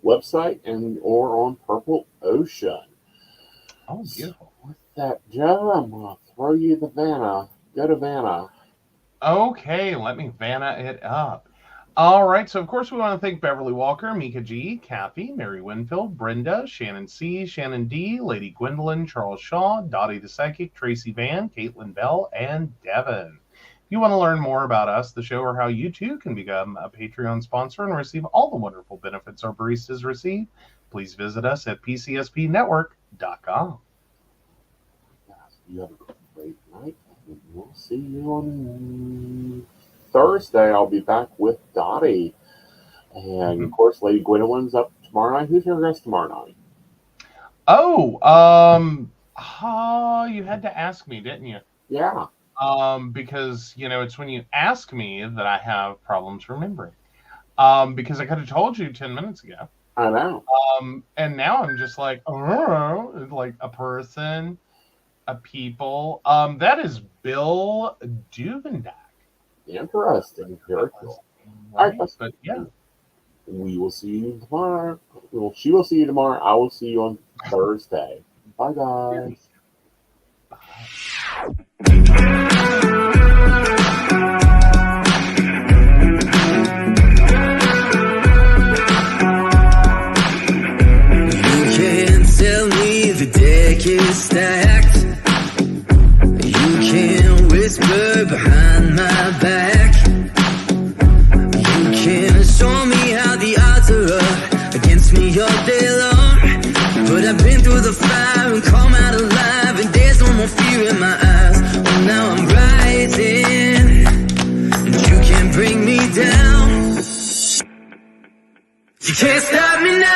website or on Purple Ocean. Oh, beautiful. So with that, Joe, I'm going to throw you the Vanna. Go to Vanna. Okay, let me Vanna it up. All right, so of course we want to thank Beverly Walker, Mika G, Kathy, Mary Winfield, Brenda, Shannon C, Shannon D, Lady Gwendolyn, Charles Shaw, Dottie the Psychic, Tracy Van, Caitlin Bell, and Devin. If you want to learn more about us, the show, or how you too can become a Patreon sponsor and receive all the wonderful benefits our baristas receive, please visit us at pcspnetwork.com. You have a great night. We'll see you on Thursday. I'll be back with Dottie. And of course, Lady Gwendolyn's up tomorrow night. Who's your guest tomorrow night? Oh, you had to ask me, didn't you? Yeah. Because, it's when you ask me that I have problems remembering. Because I could have told you 10 minutes ago. I know. And now I'm just like, like a person, a people. That is Bill Duvendak. Interesting. Very cool. Right? But yeah. We will see you tomorrow. Well, she will see you tomorrow. I will see you on Thursday. Bye, guys. Bye. But I've been through the fire and come out alive, and there's no more fear in my eyes. Oh, now I'm rising, and you can't bring me down. You can't stop me now.